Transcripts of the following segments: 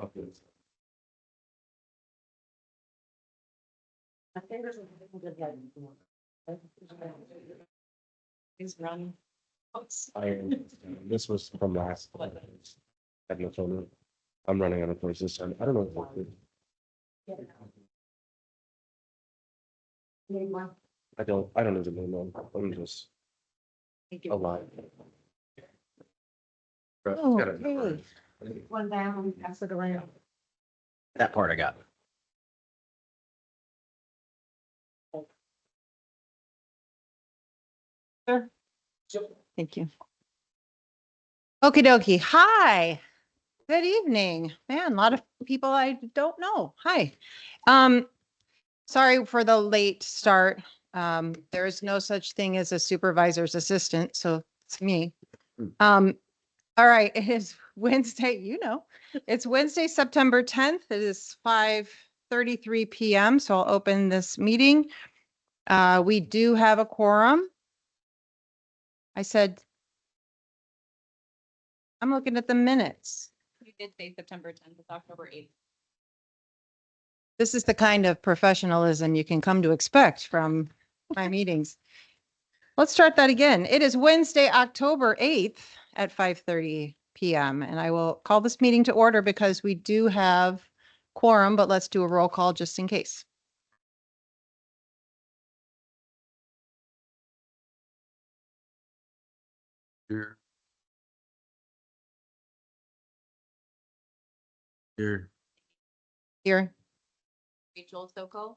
Okay. My fingers are good. He's running. This was from last. Had no phone. I'm running out of places this time. I don't know. I don't even know. I'm just alive. Okay. One down, pass it around. That part I got. Thank you. Okie dokie. Hi. Good evening. Man, a lot of people I don't know. Hi. Sorry for the late start. There is no such thing as a supervisor's assistant, so it's me. All right, it is Wednesday, it's Wednesday, September 10th. It is 5:33 PM, so I'll open this meeting. We do have a quorum. I said, I'm looking at the minutes. You did say September 10th, it's October 8th. This is the kind of professionalism you can come to expect from my meetings. Let's start that again. It is Wednesday, October 8th at 5:30 PM. And I will call this meeting to order because we do have quorum, but let's do a roll call just in case. Here. Here. Here, Rachel Sokol.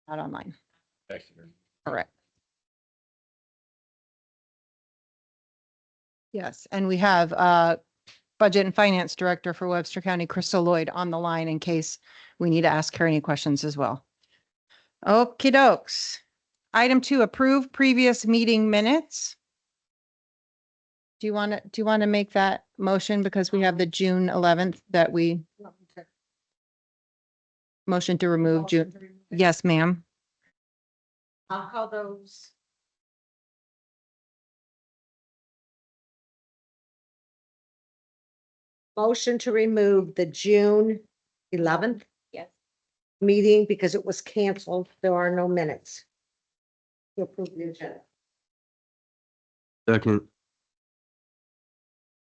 not online. Back Correct. Yes, and we have Budget and Finance Director for Webster County, Crystal Lloyd, on the line in case we need to ask her any questions as well. Okey dokes. Item 2, approve previous meeting minutes. Do you want to make that motion because we have the June 11th that we motion to remove June? Yes, ma'am. I'll call those. Motion to remove the June 11th Yes. meeting because it was canceled. There are no minutes. To approve the agenda. Second.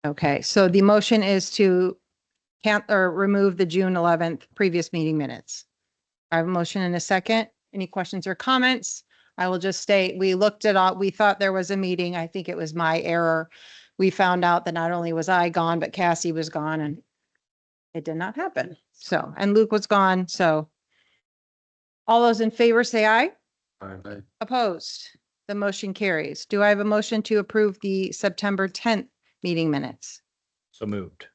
Okay, so the motion is to remove the June 11th previous meeting minutes. I have a motion and a second. Any questions or comments? I will just state, we looked at all, we thought there was a meeting. I think it was my error. We found out that not only was I gone, but Cassie was gone and it did not happen. So, and Luke was gone. So all those in favor say aye. Aye. Opposed? The motion carries. Do I have a motion to approve the September 10th meeting minutes? So moved.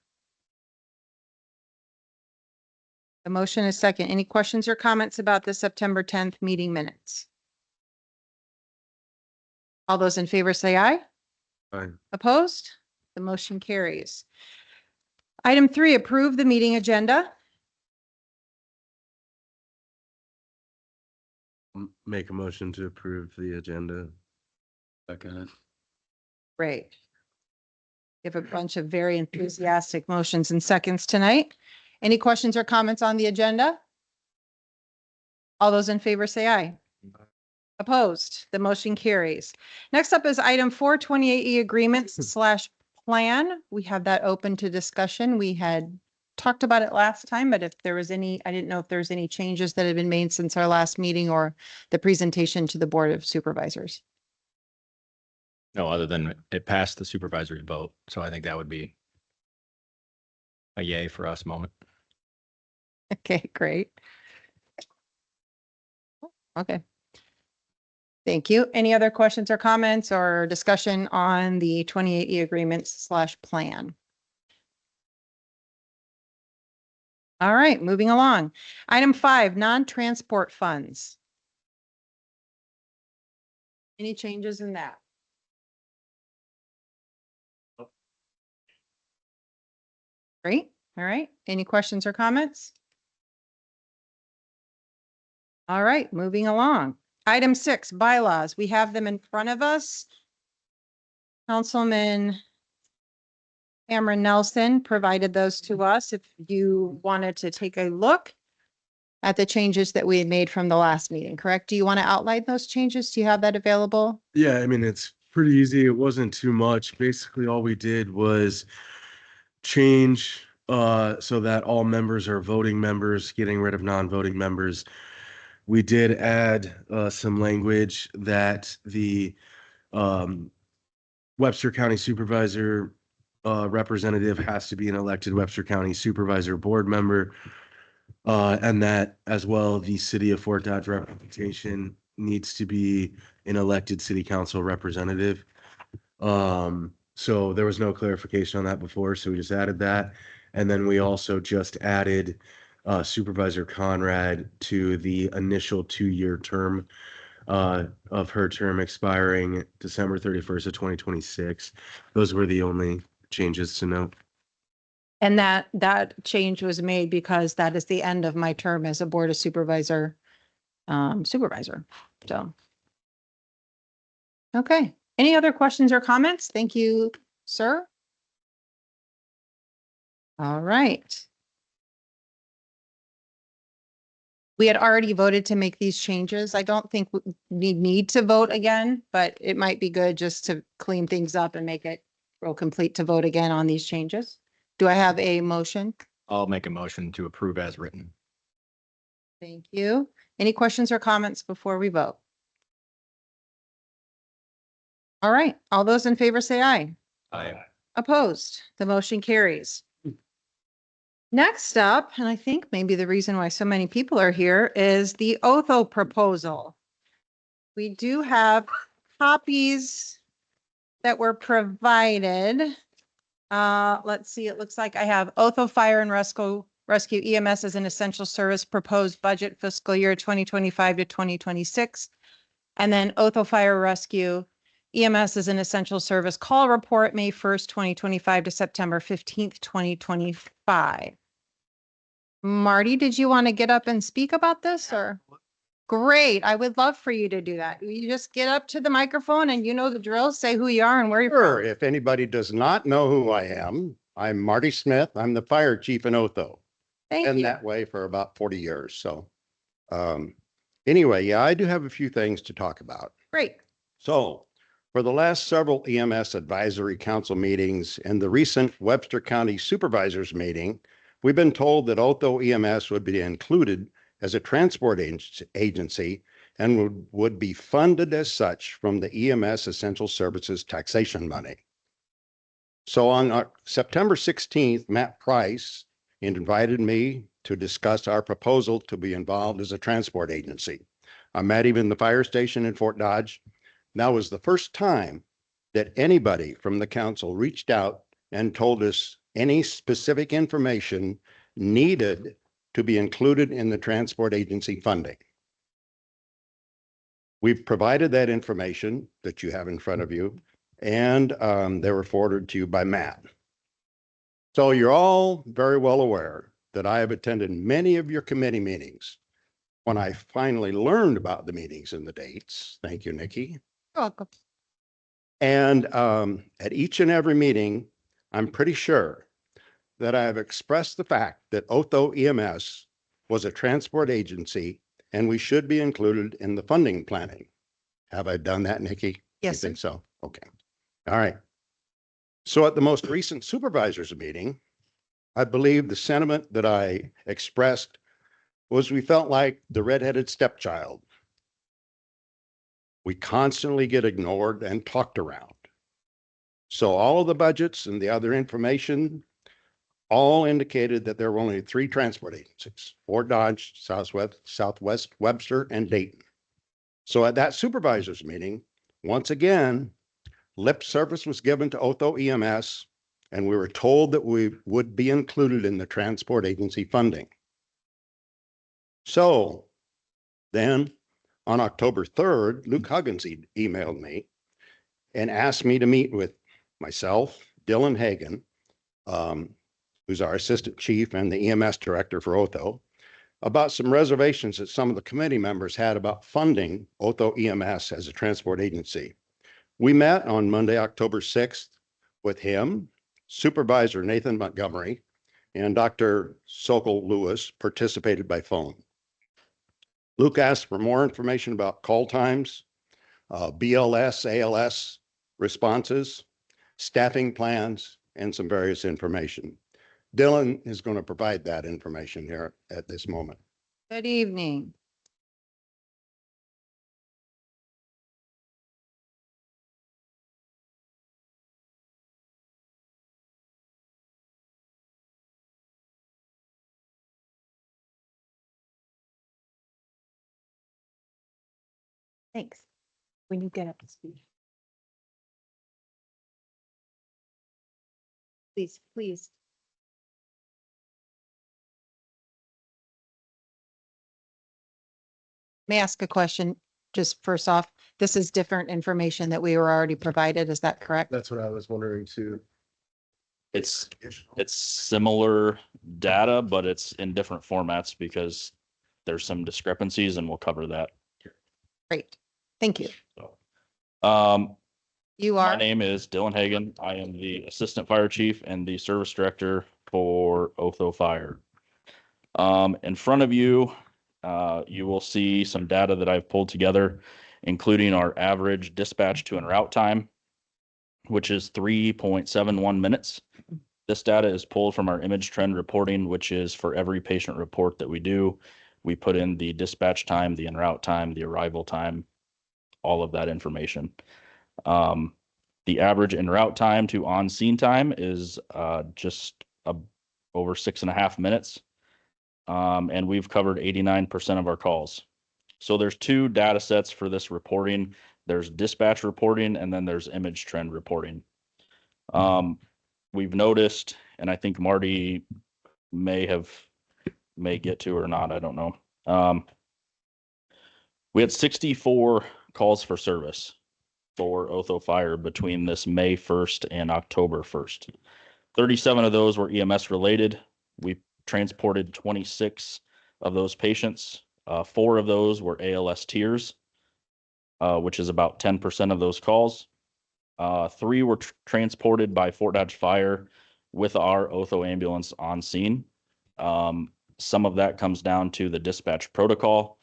The motion is second. Any questions or comments about the September 10th meeting minutes? All those in favor say aye. Aye. Opposed? The motion carries. Item 3, approve the meeting agenda. Make a motion to approve the agenda. Second. Great. We have a bunch of very enthusiastic motions and seconds tonight. Any questions or comments on the agenda? All those in favor say aye. Opposed? The motion carries. Next up is item 428E agreements/plan. We have that open to discussion. We had talked about it last time, but if there was any, I didn't know if there's any changes that have been made since our last meeting or the presentation to the Board of Supervisors. No, other than it passed the supervisory vote. So I think that would be a yay for us moment. Okay, great. Okay. Thank you. Any other questions or comments or discussion on the 28E agreements/plan? All right, moving along. Item 5, non-transport funds. Any changes in that? Great. All right. Any questions or comments? All right, moving along. Item 6, bylaws. We have them in front of us. Councilman Cameron Nelson provided those to us if you wanted to take a look at the changes that we had made from the last meeting, correct? Do you want to outline those changes? Do you have that available? Yeah, I mean, it's pretty easy. It wasn't too much. Basically, all we did was change so that all members are voting members, getting rid of non-voting members. We did add some language that the Webster County Supervisor representative has to be an elected Webster County Supervisor board member. And that as well, the city of Fort Dodge representation needs to be an elected city council representative. So there was no clarification on that before, so we just added that. And then we also just added Supervisor Conrad to the initial 2-year term of her term expiring December 31st of 2026. Those were the only changes to note. And that change was made because that is the end of my term as a Board of Supervisor, supervisor, so. Okay, any other questions or comments? Thank you, sir. All right. We had already voted to make these changes. I don't think we need to vote again, but it might be good just to clean things up and make it real complete to vote again on these changes. Do I have a motion? I'll make a motion to approve as written. Thank you. Any questions or comments before we vote? All right, all those in favor say aye. Aye. Opposed, the motion carries. Next up, and I think maybe the reason why so many people are here is the OTHO proposal. We do have copies that were provided. Let's see, it looks like I have OTHO Fire and Rescue EMS as an essential service proposed budget fiscal year 2025 to 2026. And then OTHO Fire Rescue EMS is an essential service call report, May 1st, 2025 to September 15th, 2025. Marty, did you want to get up and speak about this or? Great. I would love for you to do that. You just get up to the microphone and you know the drill, say who you are and where you're Sure. from. If anybody does not know who I am, I'm Marty Smith. I'm the fire chief in Otho. Thank Been you. that way for about 40 years. So anyway, yeah, I do have a few things to talk about. Great. So for the last several EMS advisory council meetings and the recent Webster County Supervisors meeting, we've been told that Otho EMS would be included as a transport agency and would be funded as such from the EMS Essential Services taxation money. So on September 16th, Matt Price invited me to discuss our proposal to be involved as a transport agency. I met him in the fire station in Fort Dodge. That was the first time that anybody from the council reached out and told us any specific information needed to be included in the transport agency funding. We've provided that information that you have in front of you, and they were forwarded to you by Matt. So you're all very well aware that I have attended many of your committee meetings. When I finally learned about the meetings and the dates, thank you, Nikki. You're welcome. And at each and every meeting, I'm pretty sure that I have expressed the fact that Otho EMS was a transport agency and we should be included in the funding planning. Have I done that, Nikki? Yes, You think so? Okay. All right. So at the most recent supervisors meeting, I believe the sentiment that I expressed was we felt like the redheaded stepchild. We constantly get ignored and talked around. So all of the budgets and the other information all indicated that there were only 3 transport agencies: Fort Dodge, Southwest Webster, and Dayton. So at that supervisors meeting, once again, lip service was given to Otho EMS, and we were told that we would be included in the transport agency funding. So then on October 3rd, Luke Huggins emailed me and asked me to meet with myself, Dylan Hagan, who's our assistant chief and the EMS director for Otho, about some reservations that some of the committee members had about funding Otho EMS as a transport agency. We met on Monday, October 6th with him, Supervisor Nathan Montgomery and Dr. Sokol Lewis participated by phone. Luke asked for more information about call times, BLS, ALS responses, staffing plans, and some various information. Dylan is going to provide that information here at this moment. Good evening. Thanks. When you get up to speed. Please, please. May I ask a question? Just first off, this is different information that we were already provided. Is that correct? That's what I was wondering too. It's similar data, but it's in different formats because there's some discrepancies and we'll cover that. Great. Thank you. Um, You my are, name is Dylan Hagan. I am the Assistant Fire Chief and the Service Director for Otho Fire. In front of you, you will see some data that I've pulled together, including our average dispatch to en route time, which is 3.71 minutes. This data is pulled from our image trend reporting, which is for every patient report that we do. We put in the dispatch time, the en route time, the arrival time, all of that information. The average en route time to on scene time is just over 6.5 minutes. And we've covered 89% of our calls. So there's two data sets for this reporting. There's dispatch reporting and then there's image trend reporting. We've noticed, and I think Marty may get to or not, I don't know. We had 64 calls for service for Otho Fire between this May 1st and October 1st. 37 of those were EMS related. We transported 26 of those patients. 4 of those were ALS tiers, which is about 10% of those calls. 3 were transported by Fort Dodge Fire with our Otho ambulance on scene. Some of that comes down to the dispatch protocol.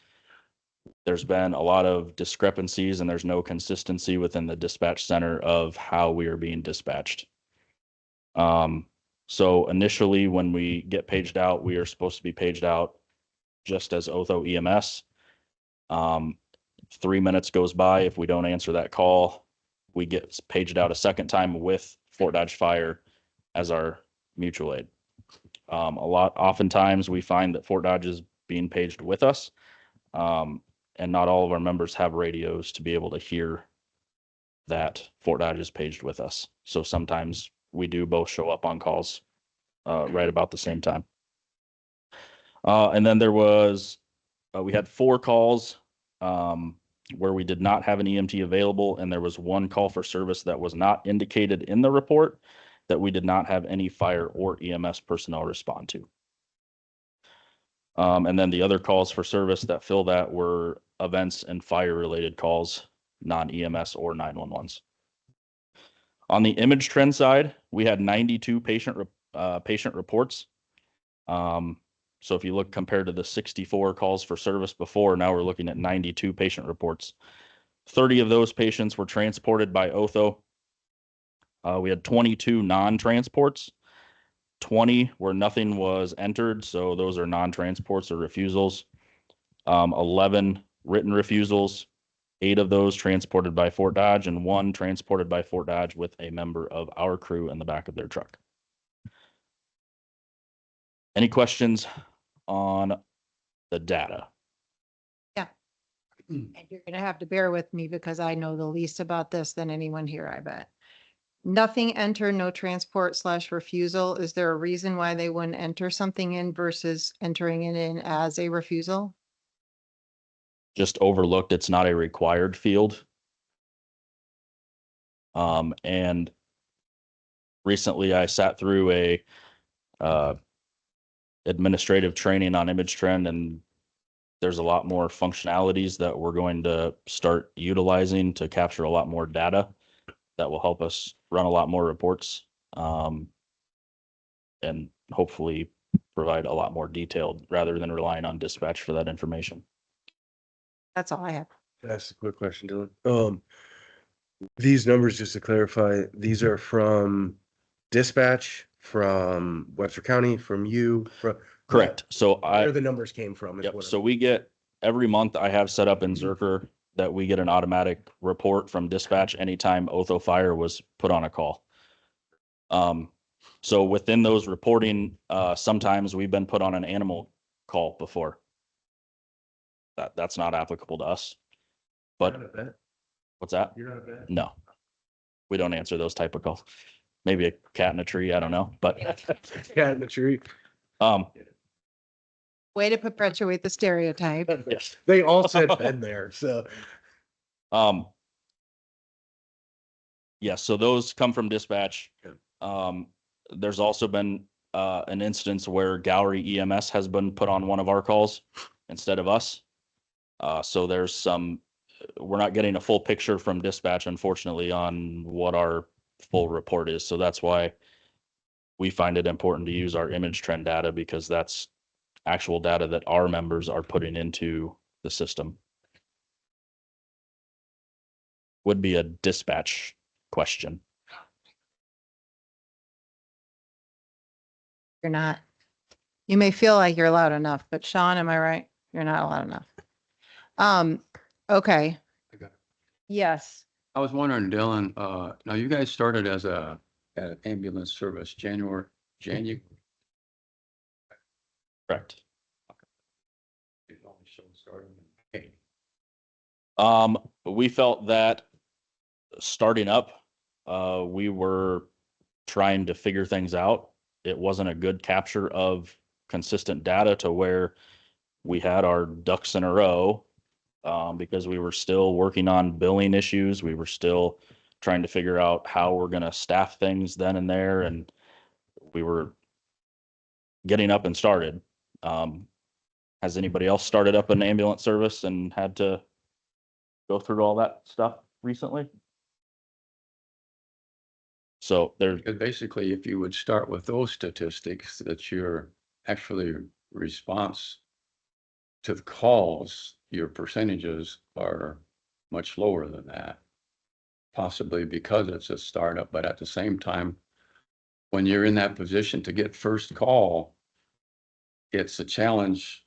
There's been a lot of discrepancies and there's no consistency within the dispatch center of how we are being dispatched. So initially when we get paged out, we are supposed to be paged out just as Otho EMS. 3 minutes goes by. If we don't answer that call, we get paged out a second time with Fort Dodge Fire as our mutual aid. Oftentimes we find that Fort Dodge is being paged with us. And not all of our members have radios to be able to hear that Fort Dodge is paged with us. So sometimes we do both show up on calls right about the same time. And then we had 4 calls where we did not have an EMT available, and there was 1 call for service that was not indicated in the report that we did not have any fire or EMS personnel respond to. And then the other calls for service that fill that were events and fire related calls, non-EMS or 911s. On the image trend side, we had 92 patient reports. So if you look compared to the 64 calls for service before, now we're looking at 92 patient reports. 30 of those patients were transported by Otho. We had 22 non-transports. 20 where nothing was entered, so those are non-transports or refusals. 11 written refusals, 8 of those transported by Fort Dodge, and 1 transported by Fort Dodge with a member of our crew in the back of their truck. Any questions on the data? yeah. And you're going to have to bear with me because I know the least about this than anyone here, I bet. Nothing enter, no transport / refusal. Is there a reason why they wouldn't enter something in versus entering it in as a refusal? Just overlooked. It's not a required field. And recently I sat through a administrative training on image trend, and there's a lot more functionalities that we're going to start utilizing to capture a lot more data that will help us run a lot more reports. and hopefully provide a lot more detailed rather than relying on dispatch for that information. That's all I have. Can I ask a quick question, Dylan? These numbers, just to clarify, these are from dispatch, from Webster County, from you, from. Correct. So Where the numbers came from. Is Yep. what So we get every month I have set up in Zerker that we get an automatic report from dispatch anytime Otho Fire was put on a call. So within those reporting, sometimes we've been put on an animal call before. That's not applicable to us. You're But not a vet? what's that? You're not a vet? No. We don't answer those type of calls. Maybe a cat in a tree, I don't know, but Cat in the tree. um Way to perpetuate the stereotype. yes. They all said been there, so. Um, yeah, so those come from dispatch. Good. There's also been an instance where Gallery EMS has been put on one of our calls instead of us. So there's some, we're not getting a full picture from dispatch, unfortunately, on what our full report is. So that's why we find it important to use our image trend data, because that's actual data that our members are putting into the system. Would be a dispatch question. You're not. You may feel like you're loud enough, but Sean, am I right? You're not loud enough. Okay. I got it. Yes. I was wondering, Dylan, now you guys started as an ambulance service January. Correct. It only showed starting in May. We felt that starting up, we were trying to figure things out. It wasn't a good capture of consistent data to where we had our ducks in a row, because we were still working on billing issues. We were still trying to figure out how we're going to staff things then and there. And we were getting up and started. Has anybody else started up an ambulance service and had to go through all that stuff recently? So there, Because basically, if you would start with those statistics, that your actually response to the calls, your percentages are much lower than that. Possibly because it's a startup, but at the same time, when you're in that position to get first call, it's a challenge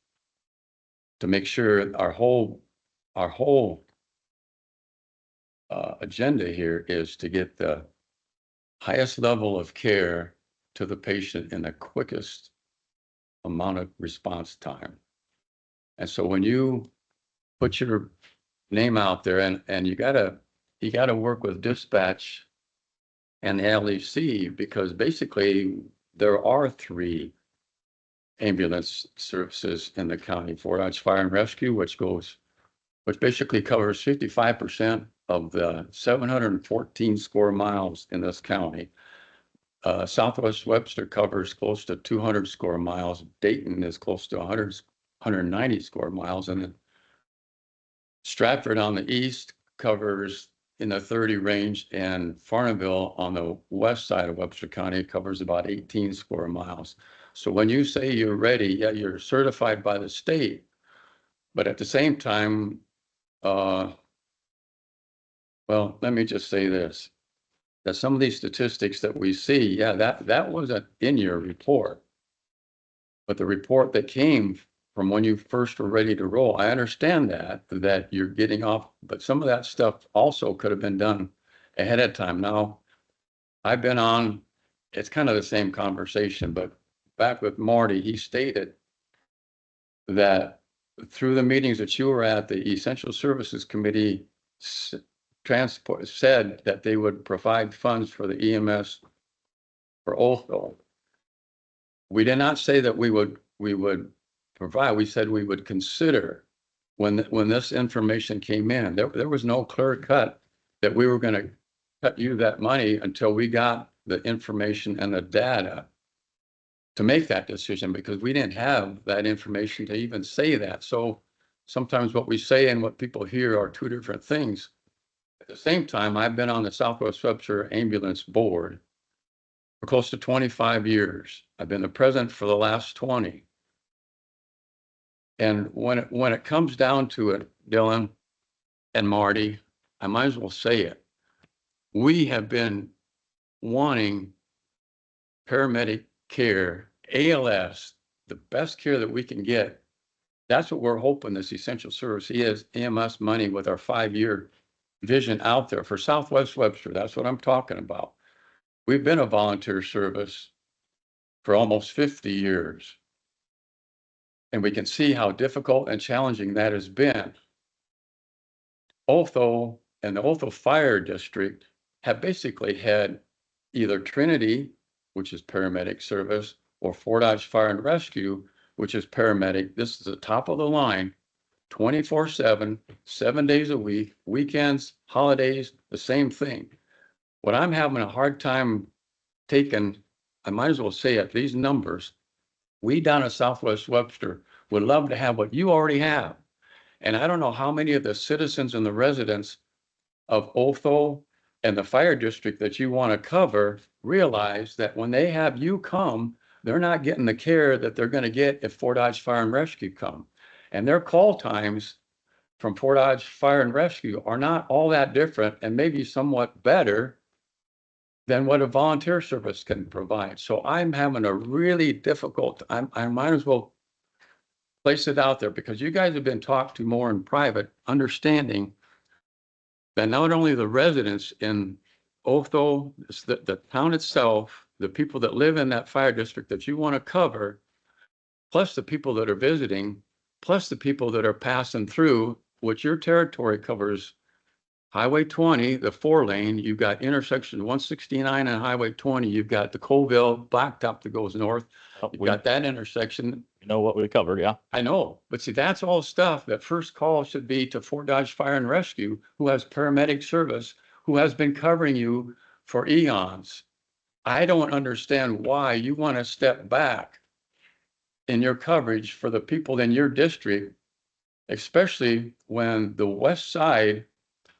to make sure our whole agenda here is to get the highest level of care to the patient in the quickest amount of response time. And so when you put your name out there, and you gotta work with dispatch and the LEC, because basically there are 3 ambulance services in the county: Fort Dodge Fire and Rescue, which basically covers 55% of the 714 square miles in this county. Southwest Webster covers close to 200 square miles. Dayton is close to 190 square miles. And then Stratford on the east covers in the 30 range, and Farmville on the west side of Webster County covers about 18 square miles. So when you say you're ready, yeah, you're certified by the state, but at the same time, well, let me just say this, that some of these statistics that we see, yeah, that wasn't in your report. But the report that came from when you first were ready to roll, I understand that you're getting off, but some of that stuff also could have been done ahead of time. Now, I've been on, it's kind of the same conversation, but back with Marty, he stated that through the meetings that you were at, the Essential Services Committee said that they would provide funds for the EMS for Oldville. We did not say that we would provide. We said we would consider when this information came in. There was no clear cut that we were going to cut you that money until we got the information and the data to make that decision, because we didn't have that information to even say that. So sometimes what we say and what people hear are 2 different things. At the same time, I've been on the Southwest Webster Ambulance Board, for close to 25 years. I've been the president for the last 20. And when it comes down to it, Dylan and Marty, I might as well say it. We have been wanting paramedic care, ALS, the best care that we can get. That's what we're hoping this essential service is, EMS money with our 5-year vision out there for Southwest Webster. That's what I'm talking about. We've been a volunteer service for almost 50 years. And we can see how difficult and challenging that has been. Otho and the Otho Fire District have basically had either Trinity, which is paramedic service, or Fort Dodge Fire and Rescue, which is paramedic. This is the top of the line, 24/7, 7 days a week, weekends, holidays, the same thing. What I'm having a hard time taking, I might as well say it, these numbers, we down at Southwest Webster would love to have what you already have. And I don't know how many of the citizens and the residents of Otho and the fire district that you want to cover realize that when they have you come, they're not getting the care that they're going to get if Fort Dodge Fire and Rescue come. And their call times from Fort Dodge Fire and Rescue are not all that different and maybe somewhat better than what a volunteer service can provide. So I'm having a really difficult, I might as well place it out there because you guys have been talked to more in private, understanding that not only the residents in Otho, the town itself, the people that live in that fire district that you want to cover, plus the people that are visiting, plus the people that are passing through, which your territory covers Highway 20, the 4-lane, you've got intersection 169 and Highway 20, you've got the Colville Blacktop that goes north. You've got that intersection. You know what we covered, yeah. I know, but see, that's all stuff that first call should be to Fort Dodge Fire and Rescue, who has paramedic service, who has been covering you for eons. I don't understand why you want to step back in your coverage for the people in your district, especially when the west side,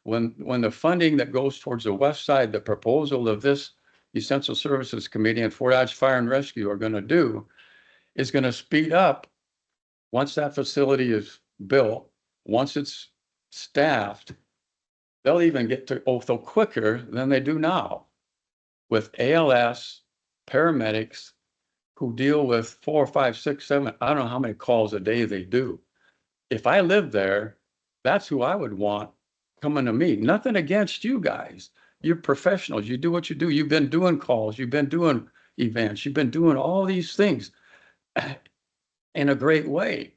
when the funding that goes towards the west side, the proposal of this Essential Services Committee and Fort Dodge Fire and Rescue are going to do is going to speed up once that facility is built, once it's staffed, they'll even get to Otho quicker than they do now with ALS paramedics who deal with 4, 5, 6, 7, I don't know how many calls a day they do. If I lived there, that's who I would want coming to me. Nothing against you guys. You're professionals. You do what you do. You've been doing calls. You've been doing events. You've been doing all these things in a great way.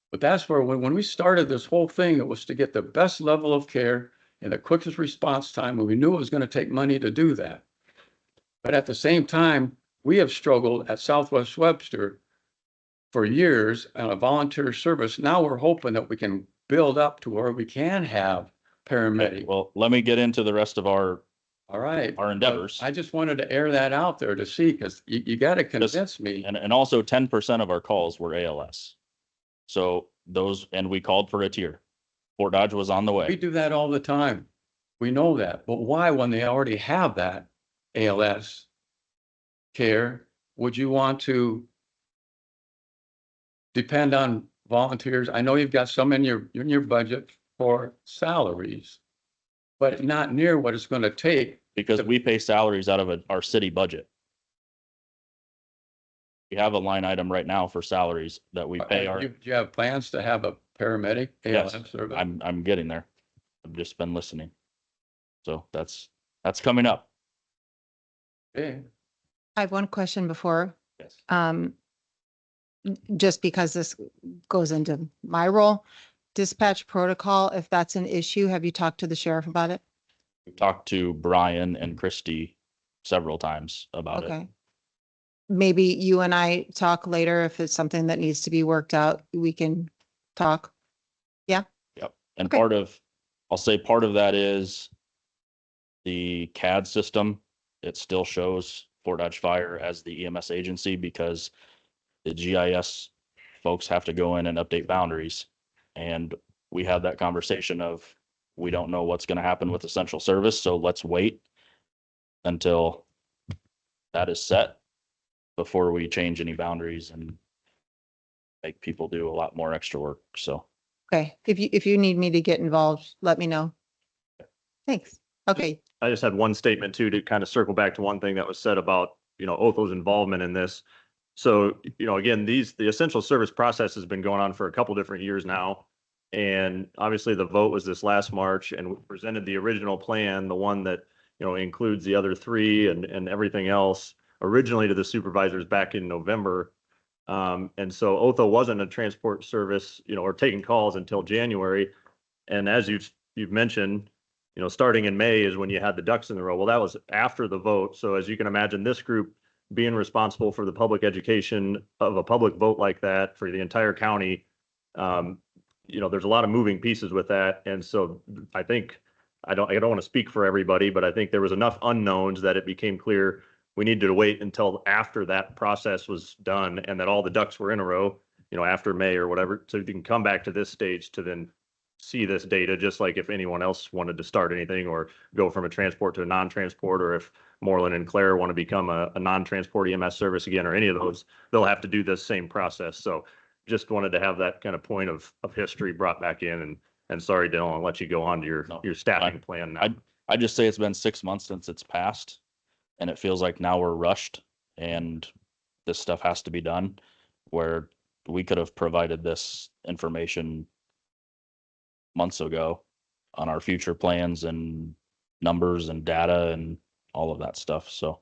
But that's where when we started this whole thing, it was to get the best level of care in the quickest response time, and we knew it was going to take money to do that. But at the same time, we have struggled at Southwest Webster for years on a volunteer service. Now we're hoping that we can build up to where we can have paramedic. Well, let me get into the rest of our All right. our endeavors. I just wanted to air that out there to see, because you got to convince me. And also 10% of our calls were ALS. So those, and we called for a tier. Fort Dodge was on the We way. do that all the time. We know that. But why, when they already have that ALS care, would you want to depend on volunteers? I know you've got some in your budget for salaries, but not near what it's going to take. Because we pay salaries out of our city budget. We have a line item right now for salaries that we pay our, Do you have plans to have a paramedic yes, ALS service? I'm getting there. I've just been listening. So that's coming up. Okay. I have one question before, Yes. just because this goes into my role. Dispatch protocol, if that's an issue, have you talked to the sheriff about it? We've talked to Brian and Christy several times about it. Okay. Maybe you and I talk later. If it's something that needs to be worked out, we can talk. Yep. And Okay. I'll say part of that is the CAD system. It still shows Fort Dodge Fire as the EMS agency because the GIS folks have to go in and update boundaries. And we had that conversation of, we don't know what's going to happen with essential service, so let's wait until that is set before we change any boundaries and make people do a lot more extra work. So Okay, if you need me to get involved, let me know. Thanks. Okay, I just had one statement too, to kind of circle back to one thing that was said about, Otho's involvement in this. So, again, the essential service process has been going on for a couple different years now. And obviously the vote was this last March, and we presented the original plan, the one that, includes the other three and everything else, originally to the supervisors back in November. And so Otho wasn't a transport service, or taking calls until January. And as you've mentioned, starting in May is when you had the ducks in the row. Well, that was after the vote. So as you can imagine, this group being responsible for the public education of a public vote like that for the entire county, there's a lot of moving pieces with that. And so I think, I don't want to speak for everybody, but I think there was enough unknowns that it became clear we needed to wait until after that process was done and that all the ducks were in a row, after May or whatever, so you can come back to this stage to then see this data, just like if anyone else wanted to start anything or go from a transport to a non-transport, or if Moreland and Claire want to become a non-transport EMS service again, or any of those, they'll have to do this same process. So just wanted to have that kind of point of history brought back in, and sorry, Dylan, I'll let you go on to your staffing plan now. I just say it's been 6 months since it's passed, and it feels like now we're rushed and this stuff has to be done, where we could have provided this information months ago on our future plans and numbers and data and all of that stuff. So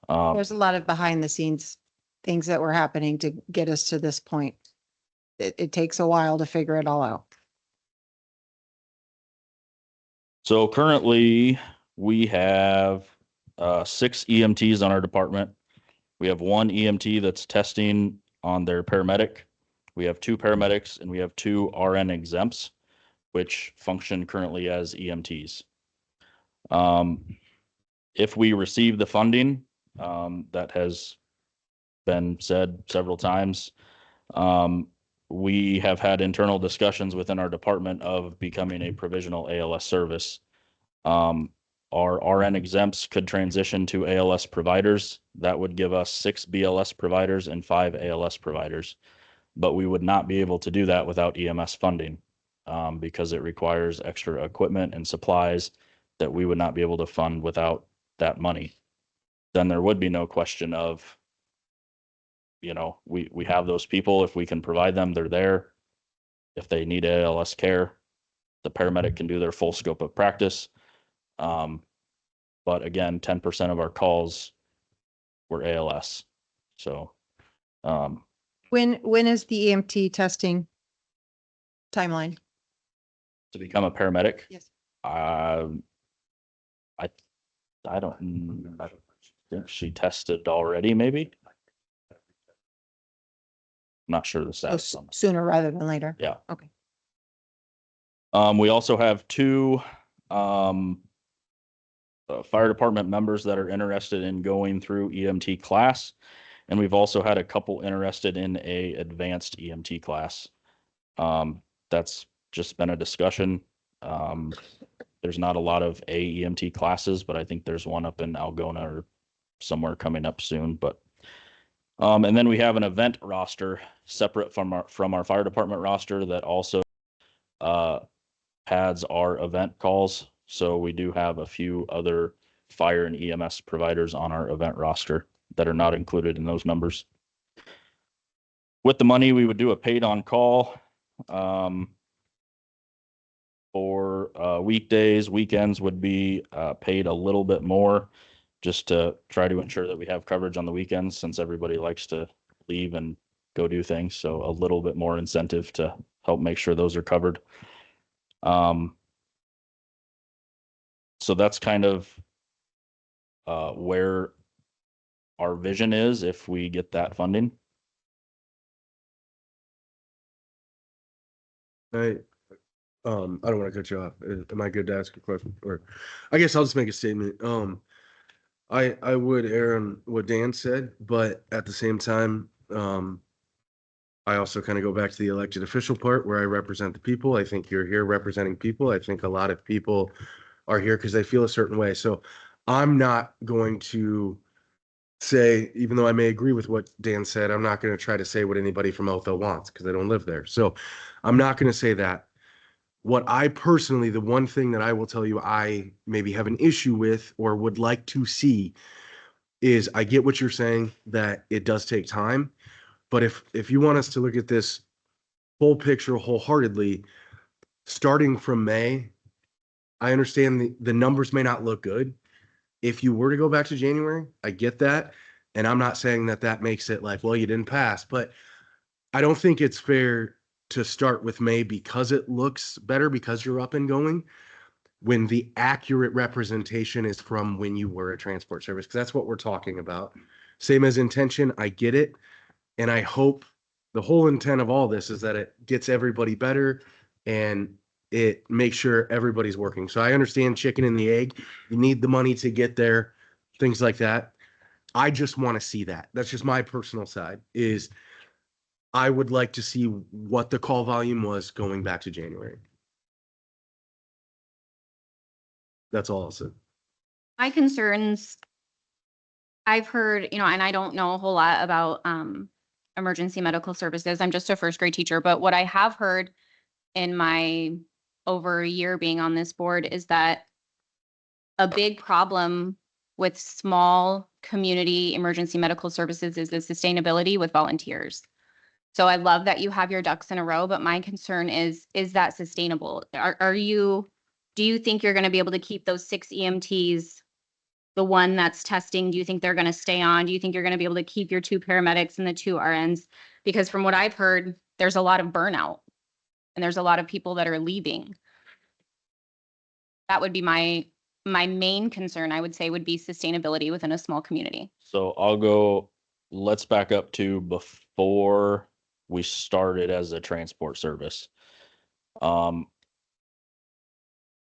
there's a lot of behind the scenes things that were happening to get us to this point. It takes a while to figure it all out. So currently we have 6 EMTs on our department. We have 1 EMT that's testing on their paramedic. We have 2 paramedics and we have 2 RN exempts, which function currently as EMTs. If we receive the funding, that has been said several times, we have had internal discussions within our department of becoming a provisional ALS service. Our RN exempts could transition to ALS providers. That would give us 6 BLS providers and 5 ALS providers. But we would not be able to do that without EMS funding, because it requires extra equipment and supplies that we would not be able to fund without that money. Then there would be no question of, we have those people. If we can provide them, they're there. If they need ALS care, the paramedic can do their full scope of practice. But again, 10% of our calls were ALS. So, When is the EMT testing timeline? to become a paramedic, Yes. I think she tested already, maybe. Not sure the So status on that. sooner rather than later. Yeah. Okay. We also have 2 fire department members that are interested in going through EMT class. And we've also had a couple interested in a advanced EMT class. That's just been a discussion. There's not a lot of AEMT classes, but I think there's one up in Algona or somewhere coming up soon. But and then we have an event roster separate from our fire department roster that also pads our event calls. So we do have a few other fire and EMS providers on our event roster that are not included in those numbers. With the money, we would do a paid on call. For weekdays, weekends would be paid a little bit more, just to try to ensure that we have coverage on the weekends, since everybody likes to leave and go do things. So a little bit more incentive to help make sure those are covered. So that's kind of where our vision is if we get that funding. I don't want to cut you off. Am I good to ask a question? Or I guess I'll just make a statement. I would err on what Dan said, but at the same time, I also kind of go back to the elected official part where I represent the people. I think you're here representing people. I think a lot of people are here because they feel a certain way. So I'm not going to say, even though I may agree with what Dan said, I'm not going to try to say what anybody from Otho wants because I don't live there. So I'm not going to say that. What I personally, the one thing that I will tell you I maybe have an issue with or would like to see is I get what you're saying, that it does take time. But if you want us to look at this whole picture wholeheartedly, starting from May, I understand the numbers may not look good. If you were to go back to January, I get that. And I'm not saying that that makes it like, well, you didn't pass, but I don't think it's fair to start with May because it looks better because you're up and going when the accurate representation is from when you were a transport service, because that's what we're talking about. Same as intention, I get it. And I hope the whole intent of all this is that it gets everybody better and it makes sure everybody's working. So I understand chicken and the egg. You need the money to get there, things like that. I just want to see that. That's just my personal side is I would like to see what the call volume was going back to January. That's all I'll say. My concerns, I've heard, and I don't know a whole lot about emergency medical services. I'm just a first grade teacher, but what I have heard in my over a year being on this board is that a big problem with small community emergency medical services is the sustainability with volunteers. So I love that you have your ducks in a row, but my concern is that sustainable? Do you think you're going to be able to keep those 6 EMTs, the one that's testing, do you think they're going to stay on? Do you think you're going to be able to keep your 2 paramedics and the 2 RNs? Because from what I've heard, there's a lot of burnout and there's a lot of people that are leaving. That would be my main concern, I would say, would be sustainability within a small community. So let's back up to before we started as a transport service.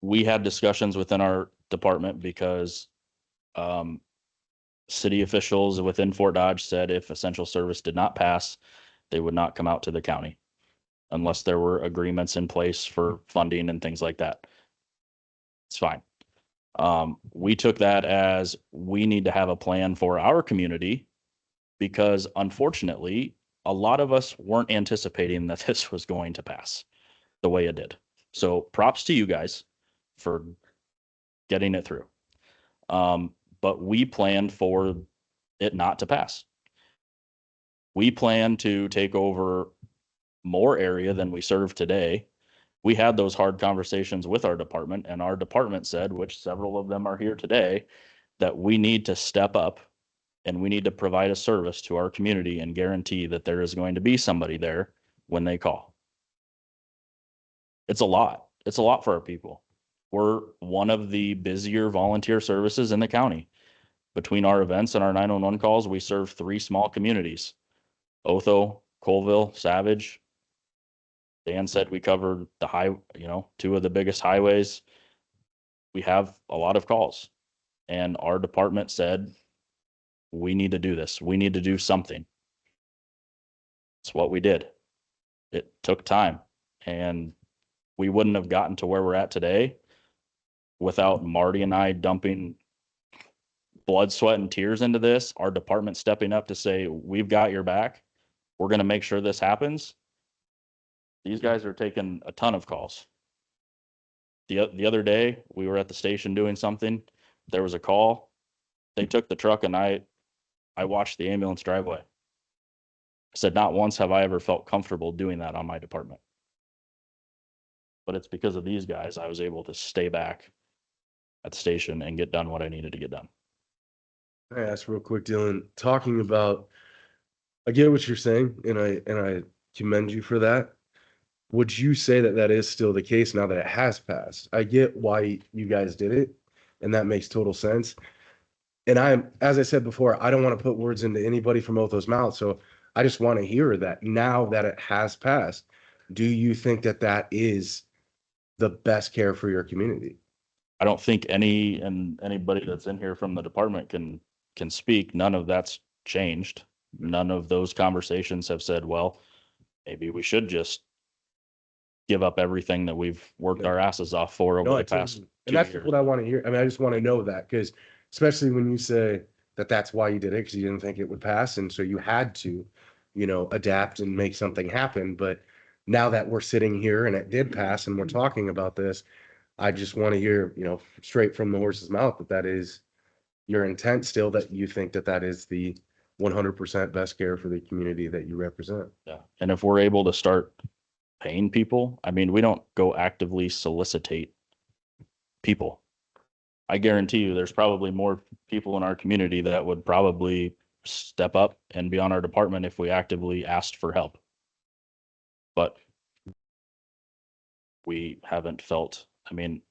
We had discussions within our department because city officials within Fort Dodge said if essential service did not pass, they would not come out to the county unless there were agreements in place for funding and things like that. It's fine. We took that as we need to have a plan for our community because unfortunately, a lot of us weren't anticipating that this was going to pass the way it did. So props to you guys for getting it through. But we planned for it not to pass. We plan to take over more area than we serve today. We had those hard conversations with our department, and our department said, which several of them are here today, that we need to step up and we need to provide a service to our community and guarantee that there is going to be somebody there when they call. It's a lot. It's a lot for our people. We're one of the busier volunteer services in the county. Between our events and our 911 calls, we serve 3 small communities: Otho, Colville, Savage. Dan said we covered the 2 of the biggest highways. We have a lot of calls, and our department said, we need to do this. We need to do something. It's what we did. It took time, and we wouldn't have gotten to where we're at today without Marty and I dumping blood, sweat, and tears into this, our department stepping up to say, we've got your back. We're going to make sure this happens. These guys are taking a ton of calls. The other day, we were at the station doing something. There was a call. They took the truck, and I watched the ambulance drive away. I said, not once have I ever felt comfortable doing that on my department. But it's because of these guys I was able to stay back at the station and get done what I needed to get done. I asked real quick, Dylan, talking about, I get what you're saying, and I commend you for that. Would you say that that is still the case now that it has passed? I get why you guys did it, and that makes total sense. And as I said before, I don't want to put words into anybody from Otho's mouth, so I just want to hear that now that it has passed. Do you think that that is the best care for your community? I don't think anybody that's in here from the department can speak. None of that's changed. None of those conversations have said, well, maybe we should just give up everything that we've worked our asses off for over No, the past and 2 that's years. what I want to hear. I mean, I just want to know that because especially when you say that that's why you did it, because you didn't think it would pass, and so you had to, adapt and make something happen. But now that we're sitting here and it did pass and we're talking about this, I just want to hear, straight from the horse's mouth that that is your intent still, that you think that that is the 100% best care for the community that you represent. Yeah. And if we're able to start paying people, I mean, we don't go actively solicitate people. I guarantee you there's probably more people in our community that would probably step up and be on our department if we actively asked for help. But we haven't felt, I mean,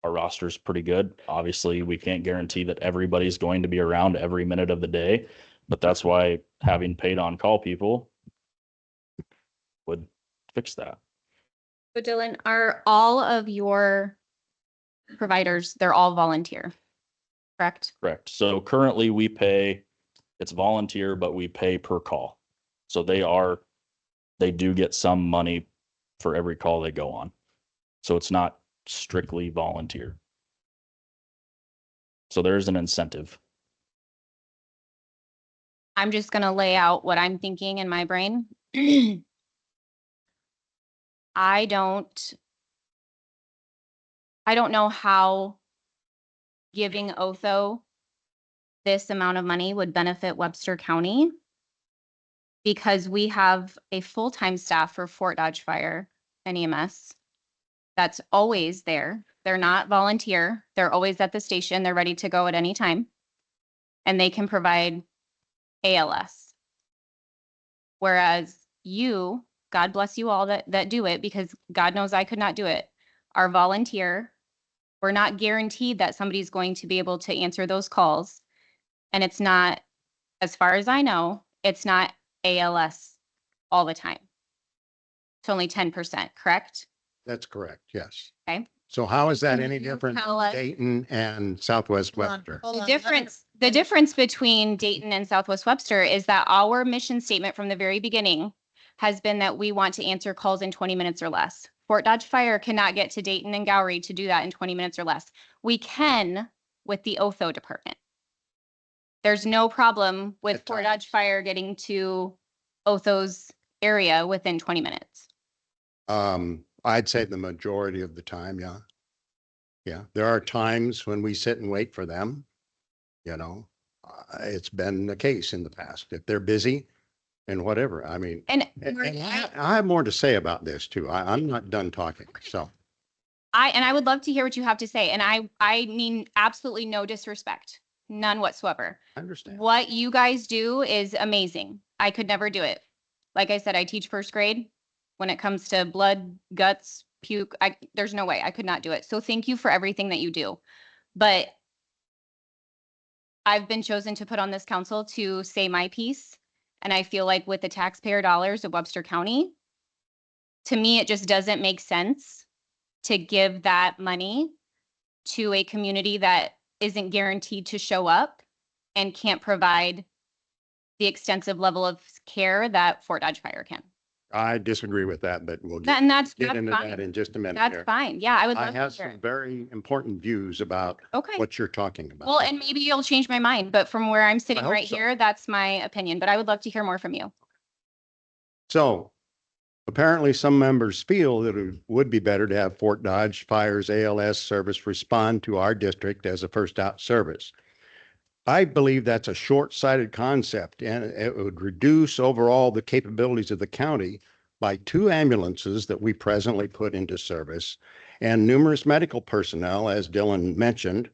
our roster is pretty good. Obviously, we can't guarantee that everybody's going to be around every minute of the day, but that's why having paid on call people would fix that. So Dylan, are all of your providers, they're all volunteer, correct? Correct. So currently it's volunteer, but we pay per call. So they do get some money for every call they go on. So it's not strictly volunteer. So there's an incentive. I'm just going to lay out what I'm thinking in my brain. I don't know how giving Otho this amount of money would benefit Webster County, because we have a full-time staff for Fort Dodge Fire and EMS that's always there. They're not volunteer. They're always at the station. They're ready to go at any time. And they can provide ALS. Whereas you, God bless you all that do it, because God knows I could not do it, are volunteer. We're not guaranteed that somebody's going to be able to answer those calls. And it's not, as far as I know, it's not ALS all the time. It's only 10%, correct? That's correct, yes. Okay. So how is that Can any you different tell than us- Dayton and Southwest Hold on, Webster? hold The on. difference between Dayton and Southwest Webster is that our mission statement from the very beginning has been that we want to answer calls in 20 minutes or less. Fort Dodge Fire cannot get to Dayton and Gowrie to do that in 20 minutes or less. We can with the Otho department. There's no problem with At Fort times. Dodge Fire getting to Otho's area within 20 minutes. I'd say the majority of the time, yeah. Yeah, there are times when we sit and wait for them, it's been the case in the past, if they're busy and whatever, I mean. And And I have more to say about this too. I'm not done talking, so. I would love to hear what you have to say. And I mean absolutely no disrespect, none whatsoever. I understand. What you guys do is amazing. I could never do it. Like I said, I teach first grade. When it comes to blood, guts, puke, there's no way I could not do it. So thank you for everything that you do. But I've been chosen to put on this council to say my piece. And I feel like with the taxpayer dollars of Webster County, to me, it just doesn't make sense to give that money to a community that isn't guaranteed to show up and can't provide the extensive level of care that Fort Dodge Fire can. I disagree with that, but we'll And that's get into fine. that in just a minute That's here. fine. Yeah, I would I love have to hear some it. very important views about Okay. what you're talking about. Well, and maybe you'll change my mind, but from where I'm sitting hope right so. here, that's my opinion, but I would love to hear more from you. So apparently some members feel that it would be better to have Fort Dodge Fire's ALS service respond to our district as a first out service. I believe that's a short-sighted concept, and it would reduce overall the capabilities of the county by 2 ambulances that we presently put into service and numerous medical personnel, as Dylan mentioned.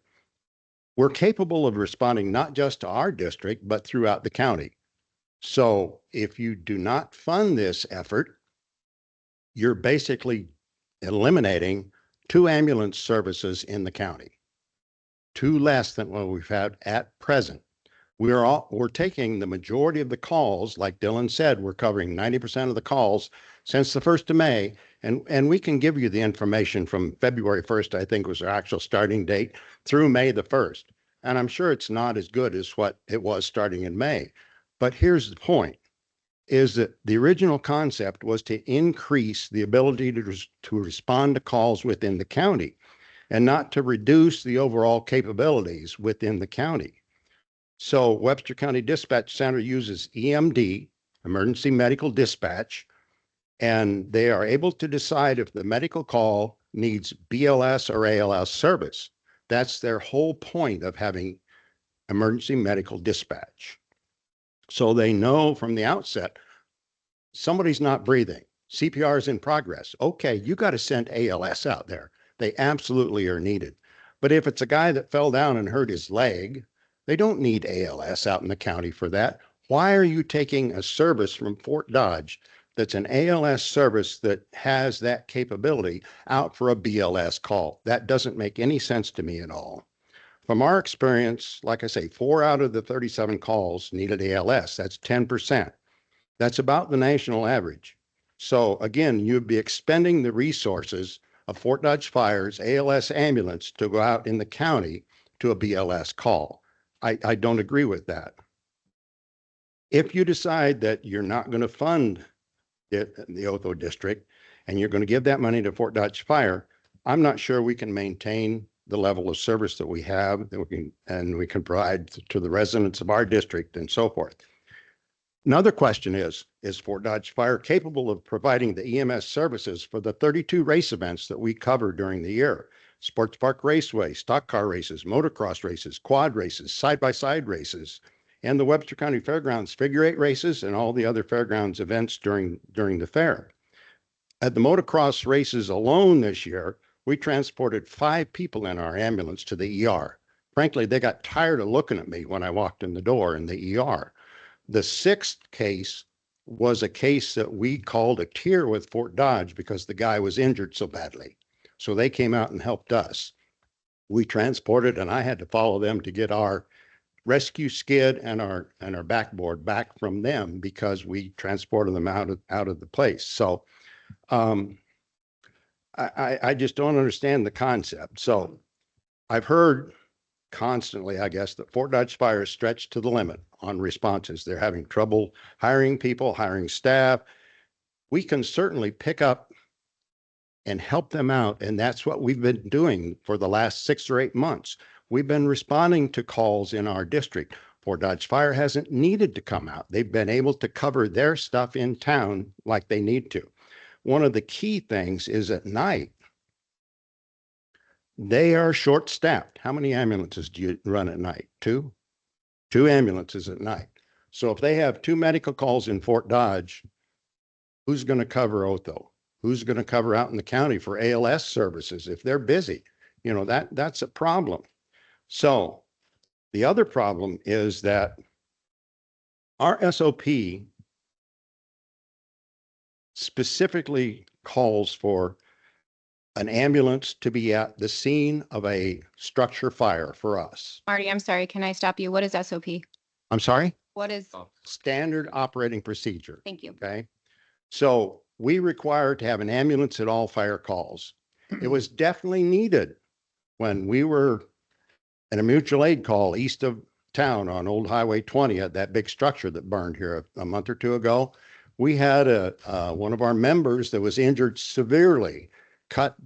We're capable of responding not just to our district, but throughout the county. So if you do not fund this effort, you're basically eliminating 2 ambulance services in the county, 2 less than what we've had at present. We're taking the majority of the calls, like Dylan said, we're covering 90% of the calls since the 1st of May. And we can give you the information from February 1st, I think was our actual starting date, through May the 1st. And I'm sure it's not as good as what it was starting in May. But here's the point, is that the original concept was to increase the ability to respond to calls within the county and not to reduce the overall capabilities within the county. So Webster County Dispatch Center uses EMD, Emergency Medical Dispatch, and they are able to decide if the medical call needs BLS or ALS service. That's their whole point of having emergency medical dispatch. So they know from the outset, somebody's not breathing. CPR is in progress. Okay, you got to send ALS out there. They absolutely are needed. But if it's a guy that fell down and hurt his leg, they don't need ALS out in the county for that. Why are you taking a service from Fort Dodge that's an ALS service that has that capability out for a BLS call? That doesn't make any sense to me at all. From our experience, like I say, 4 out of the 37 calls needed ALS. That's 10%. That's about the national average. So again, you'd be expending the resources of Fort Dodge Fire's ALS ambulance to go out in the county to a BLS call. I don't agree with that. If you decide that you're not going to fund the Otho district and you're going to give that money to Fort Dodge Fire, I'm not sure we can maintain the level of service that we have, that we can provide to the residents of our district and so forth. Another question is Fort Dodge Fire capable of providing the EMS services for the 32 race events that we cover during the year? Sports Park Raceway, stock car races, motocross races, quad races, side-by-side races, and the Webster County Fairgrounds figure 8 races and all the other fairgrounds events during the fair. At the motocross races alone this year, we transported 5 people in our ambulance to the ER. Frankly, they got tired of looking at me when I walked in the door in the ER. The 6th case was a case that we called a tier with Fort Dodge because the guy was injured so badly. So they came out and helped us. We transported, and I had to follow them to get our rescue skid and our backboard back from them because we transported them out of the place. So I just don't understand the concept. So I've heard constantly, I guess, that Fort Dodge Fire is stretched to the limit on responses. They're having trouble hiring people, hiring staff. We can certainly pick up and help them out. And that's what we've been doing for the last 6 or 8 months. We've been responding to calls in our district. Fort Dodge Fire hasn't needed to come out. They've been able to cover their stuff in town like they need to. One of the key things is at night, they are short-staffed. How many ambulances do you run at night? 2? 2 ambulances at night. So if they have 2 medical calls in Fort Dodge, who's going to cover Otho? Who's going to cover out in the county for ALS services if they're busy? You know, that's a problem. So the other problem is that our SOP specifically calls for an ambulance to be at the scene of a structure fire for us. Marty, I'm sorry, can I stop you? What is SOP? I'm sorry? What is, Standard operating procedure. thank you. Okay. So we require to have an ambulance at all fire calls. It was definitely needed when we were in a mutual aid call east of town on Old Highway 20 at that big structure that burned here a month or 2 ago. We had one of our members that was injured severely, cut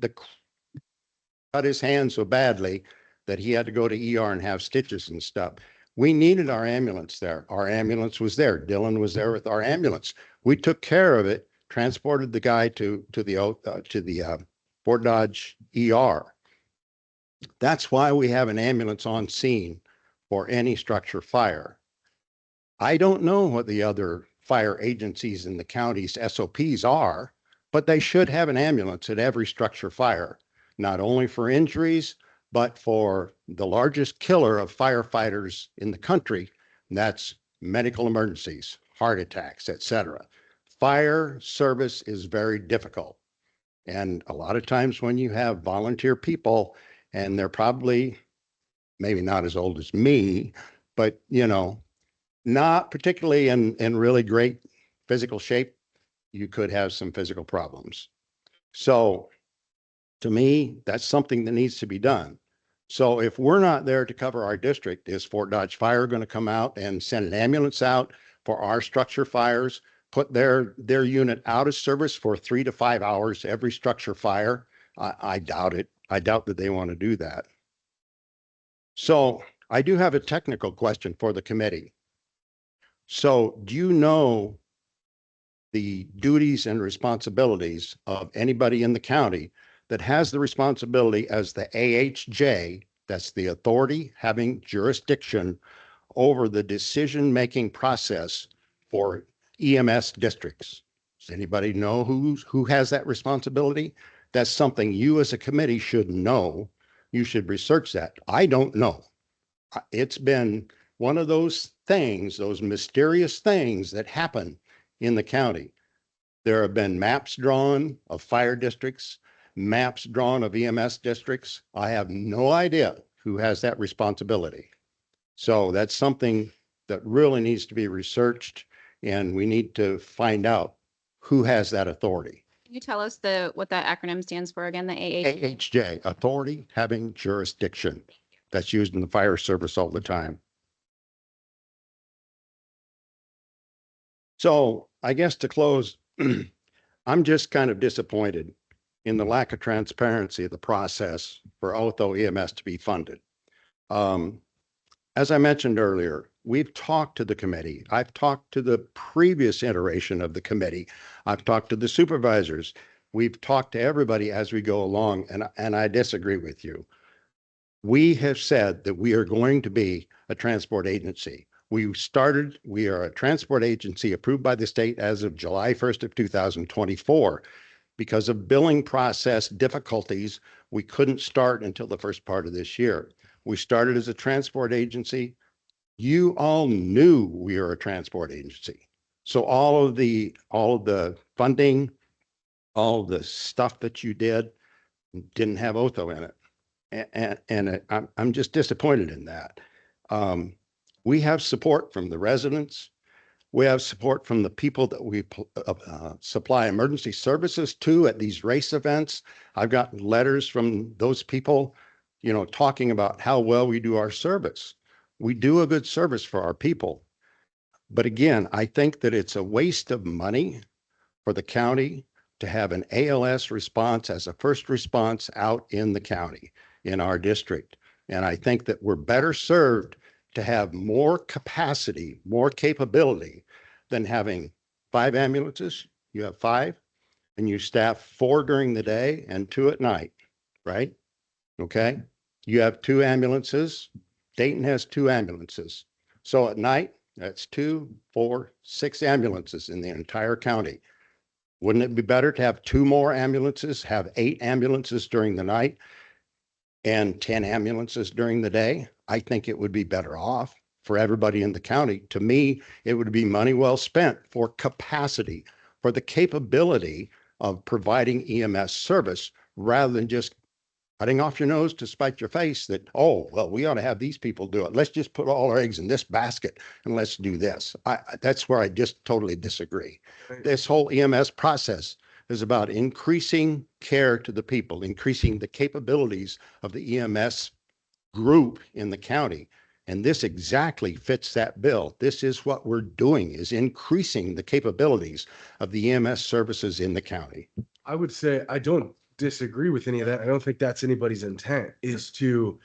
his hand so badly that he had to go to ER and have stitches and stuff. We needed our ambulance there. Our ambulance was there. Dylan was there with our ambulance. We took care of it, transported the guy to the Fort Dodge ER. That's why we have an ambulance on scene for any structure fire. I don't know what the other fire agencies in the county's SOPs are, but they should have an ambulance at every structure fire, not only for injuries, but for the largest killer of firefighters in the country. And that's medical emergencies, heart attacks, etc. Fire service is very difficult. And a lot of times when you have volunteer people, and they're probably maybe not as old as me, but you know, not particularly in really great physical shape, you could have some physical problems. So to me, that's something that needs to be done. So if we're not there to cover our district, is Fort Dodge Fire going to come out and send an ambulance out for our structure fires, put their unit out of service for 3 to 5 hours every structure fire? I doubt it. I doubt that they want to do that. So I do have a technical question for the committee. So do you know the duties and responsibilities of anybody in the county that has the responsibility as the AHJ, that's the authority having jurisdiction over the decision-making process for EMS districts? Does anybody know who has that responsibility? That's something you as a committee should know. You should research that. I don't know. It's been one of those things, those mysterious things that happen in the county. There have been maps drawn of fire districts, maps drawn of EMS districts. I have no idea who has that responsibility. So that's something that really needs to be researched, and we need to find out who has that authority. Can you tell us what that acronym stands for again, the AHJ, authority having jurisdiction. That's used in the fire service all the time. So I guess to close, I'm just kind of disappointed in the lack of transparency of the process for Otho EMS to be funded. As I mentioned earlier, we've talked to the committee. I've talked to the previous iteration of the committee. I've talked to the supervisors. We've talked to everybody as we go along, and I disagree with you. We have said that we are going to be a transport agency. We are a transport agency approved by the state as of July 1st of 2024. Because of billing process difficulties, we couldn't start until the first part of this year. We started as a transport agency. You all knew we were a transport agency. So all of the funding, all of the stuff that you did didn't have Otho in it. And I'm just disappointed in that. We have support from the residents. We have support from the people that we supply emergency services to at these race events. I've gotten letters from those people, talking about how well we do our service. We do a good service for our people. But again, I think that it's a waste of money for the county to have an ALS response as a first response out in the county, in our district. And I think that we're better served to have more capacity, more capability than having 5 ambulances. You have 5 and you staff 4 during the day and 2 at night, right? Okay. You have 2 ambulances. Dayton has 2 ambulances. So at night, that's 2, 4, 6 ambulances in the entire county. Wouldn't it be better to have 2 more ambulances, have 8 ambulances during the night and 10 ambulances during the day? I think it would be better off for everybody in the county. To me, it would be money well spent for capacity, for the capability of providing EMS service, rather than just cutting off your nose to spite your face that, oh, well, we ought to have these people do it. Let's just put all our eggs in this basket and let's do this. That's where I just totally disagree. This whole EMS process is about increasing care to the people, increasing the capabilities of the EMS group in the county. And this exactly fits that bill. This is what we're doing, is increasing the capabilities of the EMS services in the county. I would say I don't disagree with any of that. I don't think that's anybody's intent, is to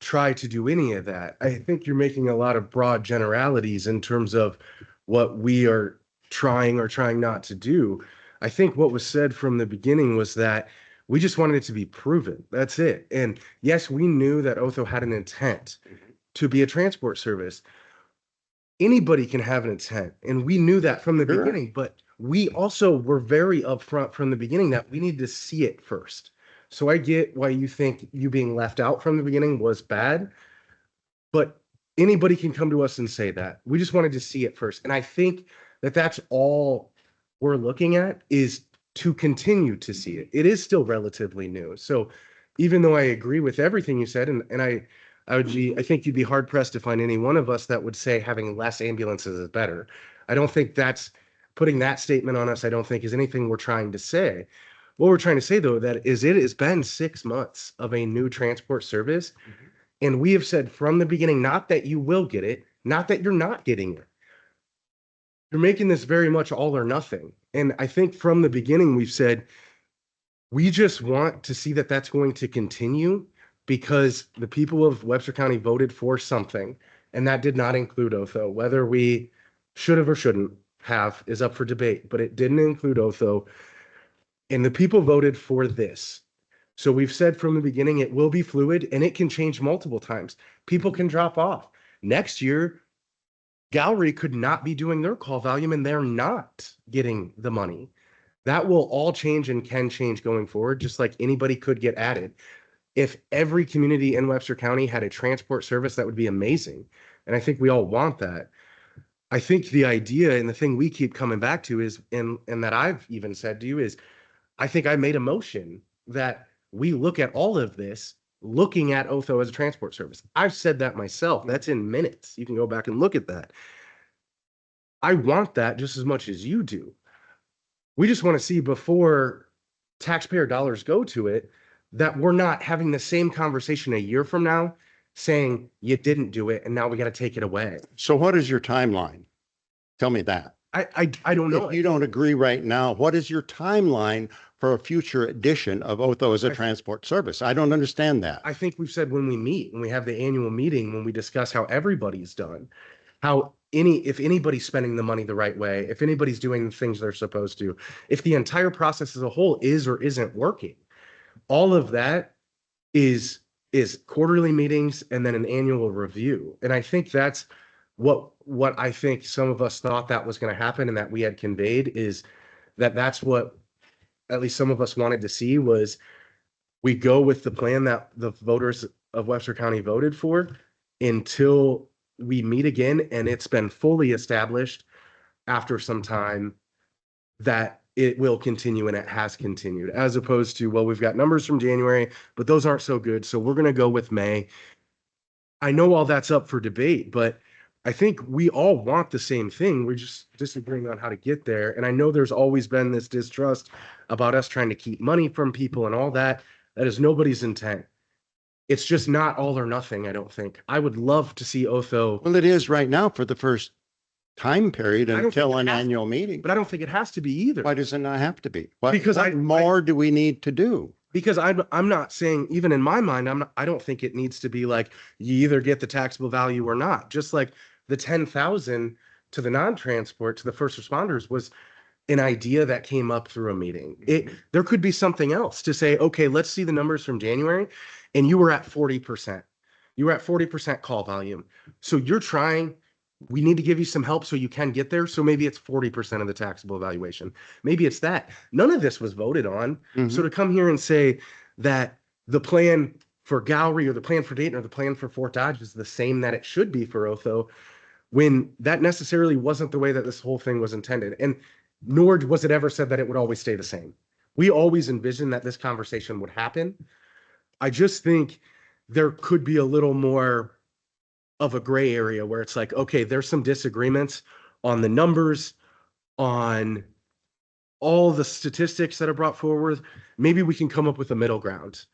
try to do any of that. I think you're making a lot of broad generalities in terms of what we are trying or trying not to do. I think what was said from the beginning was that we just wanted it to be proven. That's it. And yes, we knew that Otho had an intent to be a transport service. Anybody can have an intent, and we knew that from the Sure. beginning, but we also were very upfront from the beginning that we need to see it first. So I get why you think you being left out from the beginning was bad, but anybody can come to us and say that. We just wanted to see it first. And I think that that's all we're looking at, is to continue to see it. It is still relatively new. So even though I agree with everything you said, and I think you'd be hard pressed to find any one of us that would say having less ambulances is better. I don't think that's putting that statement on us. I don't think is anything we're trying to say. What we're trying to say, though, that is it has been 6 months of a new transport service. And we have said from the beginning, not that you will get it, not that you're not getting it. You're making this very much all or nothing. And I think from the beginning, we've said, we just want to see that that's going to continue. because the people of Webster County voted for something, and that did not include Otho. Whether we should have or shouldn't have is up for debate, but it didn't include Otho. And the people voted for this. So we've said from the beginning, it will be fluid and it can change multiple times. People can drop off. Next year, Gallery could not be doing their call volume and they're not getting the money. That will all change and can change going forward, just like anybody could get added. If every community in Webster County had a transport service, that would be amazing. And I think we all want that. I think the idea and the thing we keep coming back to is, and that I've even said to you is, I think I made a motion that we look at all of this, looking at Otho as a transport service. I've said that myself. That's in minutes. You can go back and look at that. I want that just as much as you do. We just want to see before taxpayer dollars go to it, that we're not having the same conversation a year from now saying you didn't do it and now we got to take it away. So what is your timeline? Tell me that. I don't know. If you don't agree right now, what is your timeline for a future edition of Otho as a transport service? I don't understand that. I think we've said when we meet, when we have the annual meeting, when we discuss how everybody's done, how if anybody's spending the money the right way, if anybody's doing the things they're supposed to, if the entire process as a whole is or isn't working, all of that is quarterly meetings and then an annual review. And I think that's what I think some of us thought that was going to happen and that we had conveyed is that's what at least some of us wanted to see was we go with the plan that the voters of Webster County voted for until we meet again and it's been fully established after some time that it will continue and it has continued, as opposed to, well, we've got numbers from January, but those aren't so good. So we're going to go with May. I know all that's up for debate, but I think we all want the same thing. We're just disagreeing on how to get there. And I know there's always been this distrust about us trying to keep money from people and all that. That is nobody's intent. It's just not all or nothing, I don't think. I would love to see Otho. Well, it is right now for the first time period I don't until think it an has to annual meeting. But I don't think it has to be either. Why does it not have to be? Because what more do we need to do? Because I'm not saying, even in my mind, I don't think it needs to be like you either get the taxable value or not. Just like the 10,000 to the non-transport to the first responders was an idea that came up through a meeting. There could be something else to say, okay, let's see the numbers from January, and you were at 40%. You were at 40% call volume. So you're trying. We need to give you some help so you can get there. So maybe it's 40% of the taxable evaluation. Maybe it's that. None of this was voted on. So to come here and say that the plan for Gallery or the plan for Dayton or the plan for Fort Dodge is the same that it should be for Otho, when that necessarily wasn't the way that this whole thing was intended. And nor was it ever said that it would always stay the same. We always envisioned that this conversation would happen. I just think there could be a little more of a gray area where it's like, okay, there's some disagreements on the numbers, on all the statistics that are brought forward. Maybe we can come up with a middle ground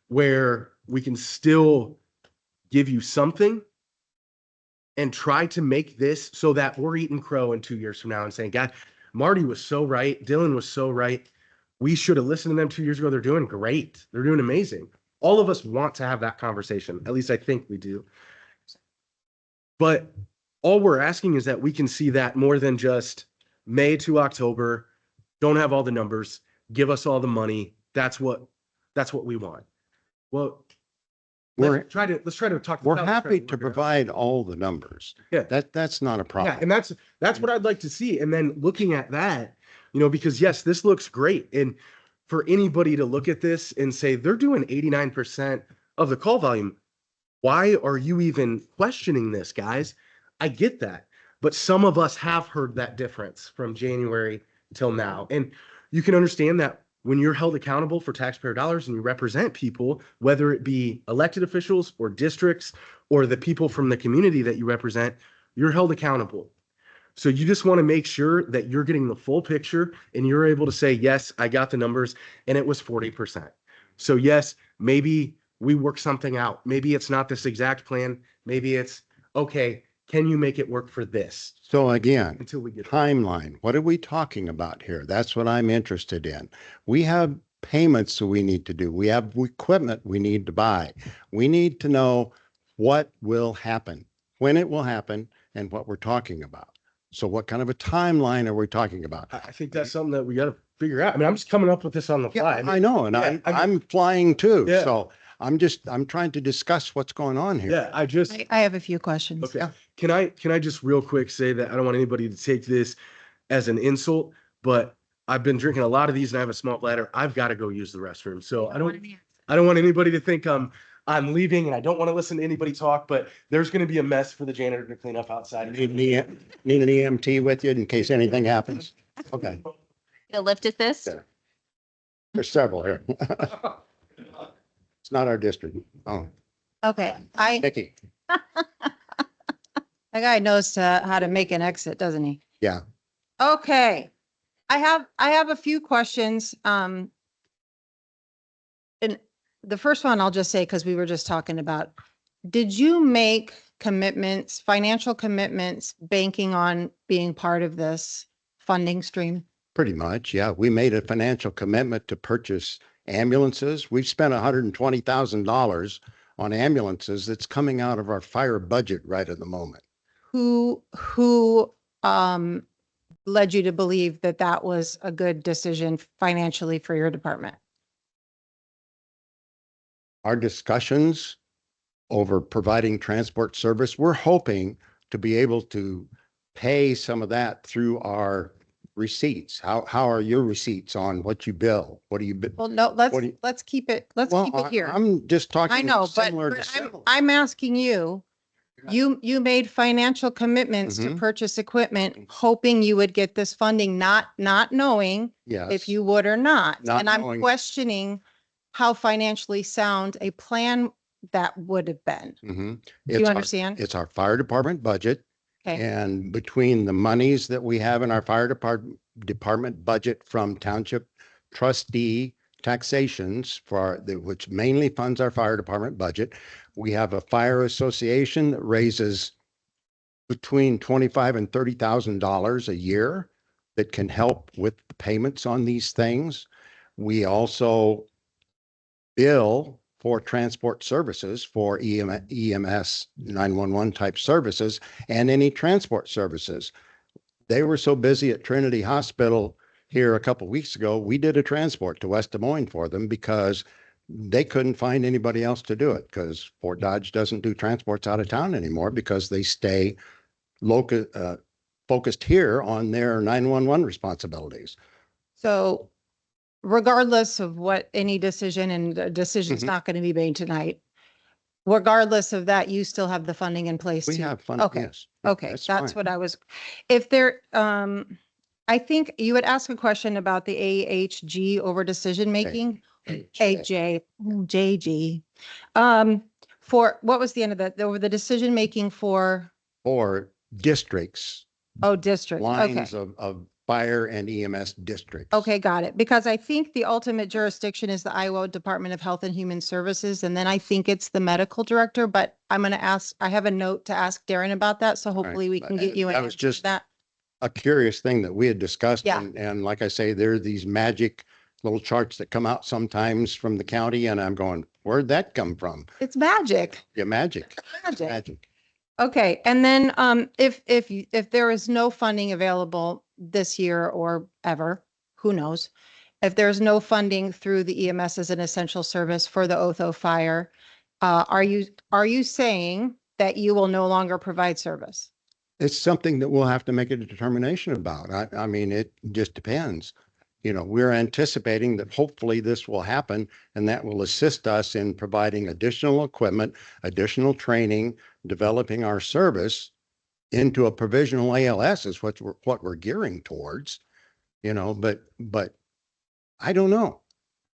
where we can still give you something and try to make this so that we're eating crow in 2 years from now and saying, God, Marty was so right. Dylan was so right. We should have listened to them 2 years ago. They're doing great. They're doing amazing. All of us want to have that conversation. At least I think we do. But all we're asking is that we can see that more than just May to October, don't have all the numbers, give us all the money. That's what we want. Well, let's try to talk. We're happy to provide all the numbers. Yeah. That's not a problem. Yeah, and that's what I'd like to see. And then looking at that, because yes, this looks great. And for anybody to look at this and say they're doing 89% of the call volume, why are you even questioning this, guys? I get that. But some of us have heard that difference from January till now. And you can understand that when you're held accountable for taxpayer dollars and you represent people, whether it be elected officials or districts or the people from the community that you represent, you're held accountable. So you just want to make sure that you're getting the full picture and you're able to say, yes, I got the numbers and it was 40%. So yes, maybe we work something out. Maybe it's not this exact plan. Maybe it's, okay, can you make it work for this? So again, Until we get timeline. What are we talking about here? That's what I'm interested in. We have payments that we need to do. We have equipment we need to buy. We need to know what will happen, when it will happen, and what we're talking about. So what kind of a timeline are we talking about? I think that's something that we got to figure out. I mean, I'm just coming up with this on the fly. Yeah, I know, and Yeah, I'm flying too. Yeah. So I'm trying to discuss what's going on here. Yeah, I have a few questions. okay. Can I just real quick say that I don't want anybody to take this as an insult, but I've been drinking a lot of these and I have a small bladder. I've got to go use the restroom. So I don't want anybody to think I'm leaving and I don't want to listen to anybody talk, but there's going to be a mess for the janitor to clean up outside. Need an EMT with you in case anything happens? Okay, The lift assist. Yeah. there's several here. It's not our district. Oh, Okay, Nikki, that guy knows how to make an exit, doesn't he? yeah. Okay. I have a few questions. And the first one I'll just say, because we were just talking about, did you make commitments, financial commitments, banking on being part of this funding stream? Pretty much, yeah. We made a financial commitment to purchase ambulances. We've spent $120,000 on ambulances that's coming out of our fire budget right at the moment. Who led you to believe that that was a good decision financially for your department? Our discussions over providing transport service, we're hoping to be able to pay some of that through our receipts. How are your receipts on what you bill? What do you? Well, no, What do you- let's keep it here. I'm just talking. I know, but similar to but similar. I'm asking you, you made financial commitments to Mhm. purchase equipment, hoping you would get this funding, not knowing Yes. if you would or not. Not And I'm knowing. questioning how financially sound a plan that would have been. Mhm. Do you It's our- understand? It's our fire department budget. Okay, And between the monies that we have in our fire department budget from township trustee taxations which mainly funds our fire department budget, we have a fire association that raises between $25,000 and $30,000 a year that can help with the payments on these things. We also bill for transport services for EMS 911 type services and any transport services. They were so busy at Trinity Hospital here a couple of weeks ago, we did a transport to West Des Moines for them because they couldn't find anybody else to do it because Fort Dodge doesn't do transports out of town anymore because they stay focused here on their 911 responsibilities. so regardless of what any decision, and the decision's Mhm. not going to be made tonight, regardless of that, you still have the funding in place We to have fun. Okay. Yes. Okay, that's fine. what I was, if there, I think you would ask a question about the AHG over decision-making. JG. For, what was the end of that? Over the decision-making for, Or districts, district, okay. lines of fire and EMS districts. Okay, got it. Because I think the ultimate jurisdiction is the Iowa Department of Health and Human Services, and then I think it's the medical director, but I'm going to ask, I have a note to ask Darren about that, so hopefully we can get you an That was answer to just- that. A curious thing that we had discussed. Yeah. And like I say, there are these magic little charts that come out sometimes from the county and I'm going, where'd that come from? It's magic, Yeah, magic, magic. magic. Okay, and then if there is no funding available this year or ever, who knows? If there's no funding through the EMS as an essential service for the Otho fire, are you saying that you will no longer provide service? It's something that we'll have to make a determination about. I mean, it just depends. You know, we're anticipating that hopefully this will happen and that will assist us in providing additional equipment, additional training, developing our service into a provisional ALS is what we're gearing towards, you know, but I don't know.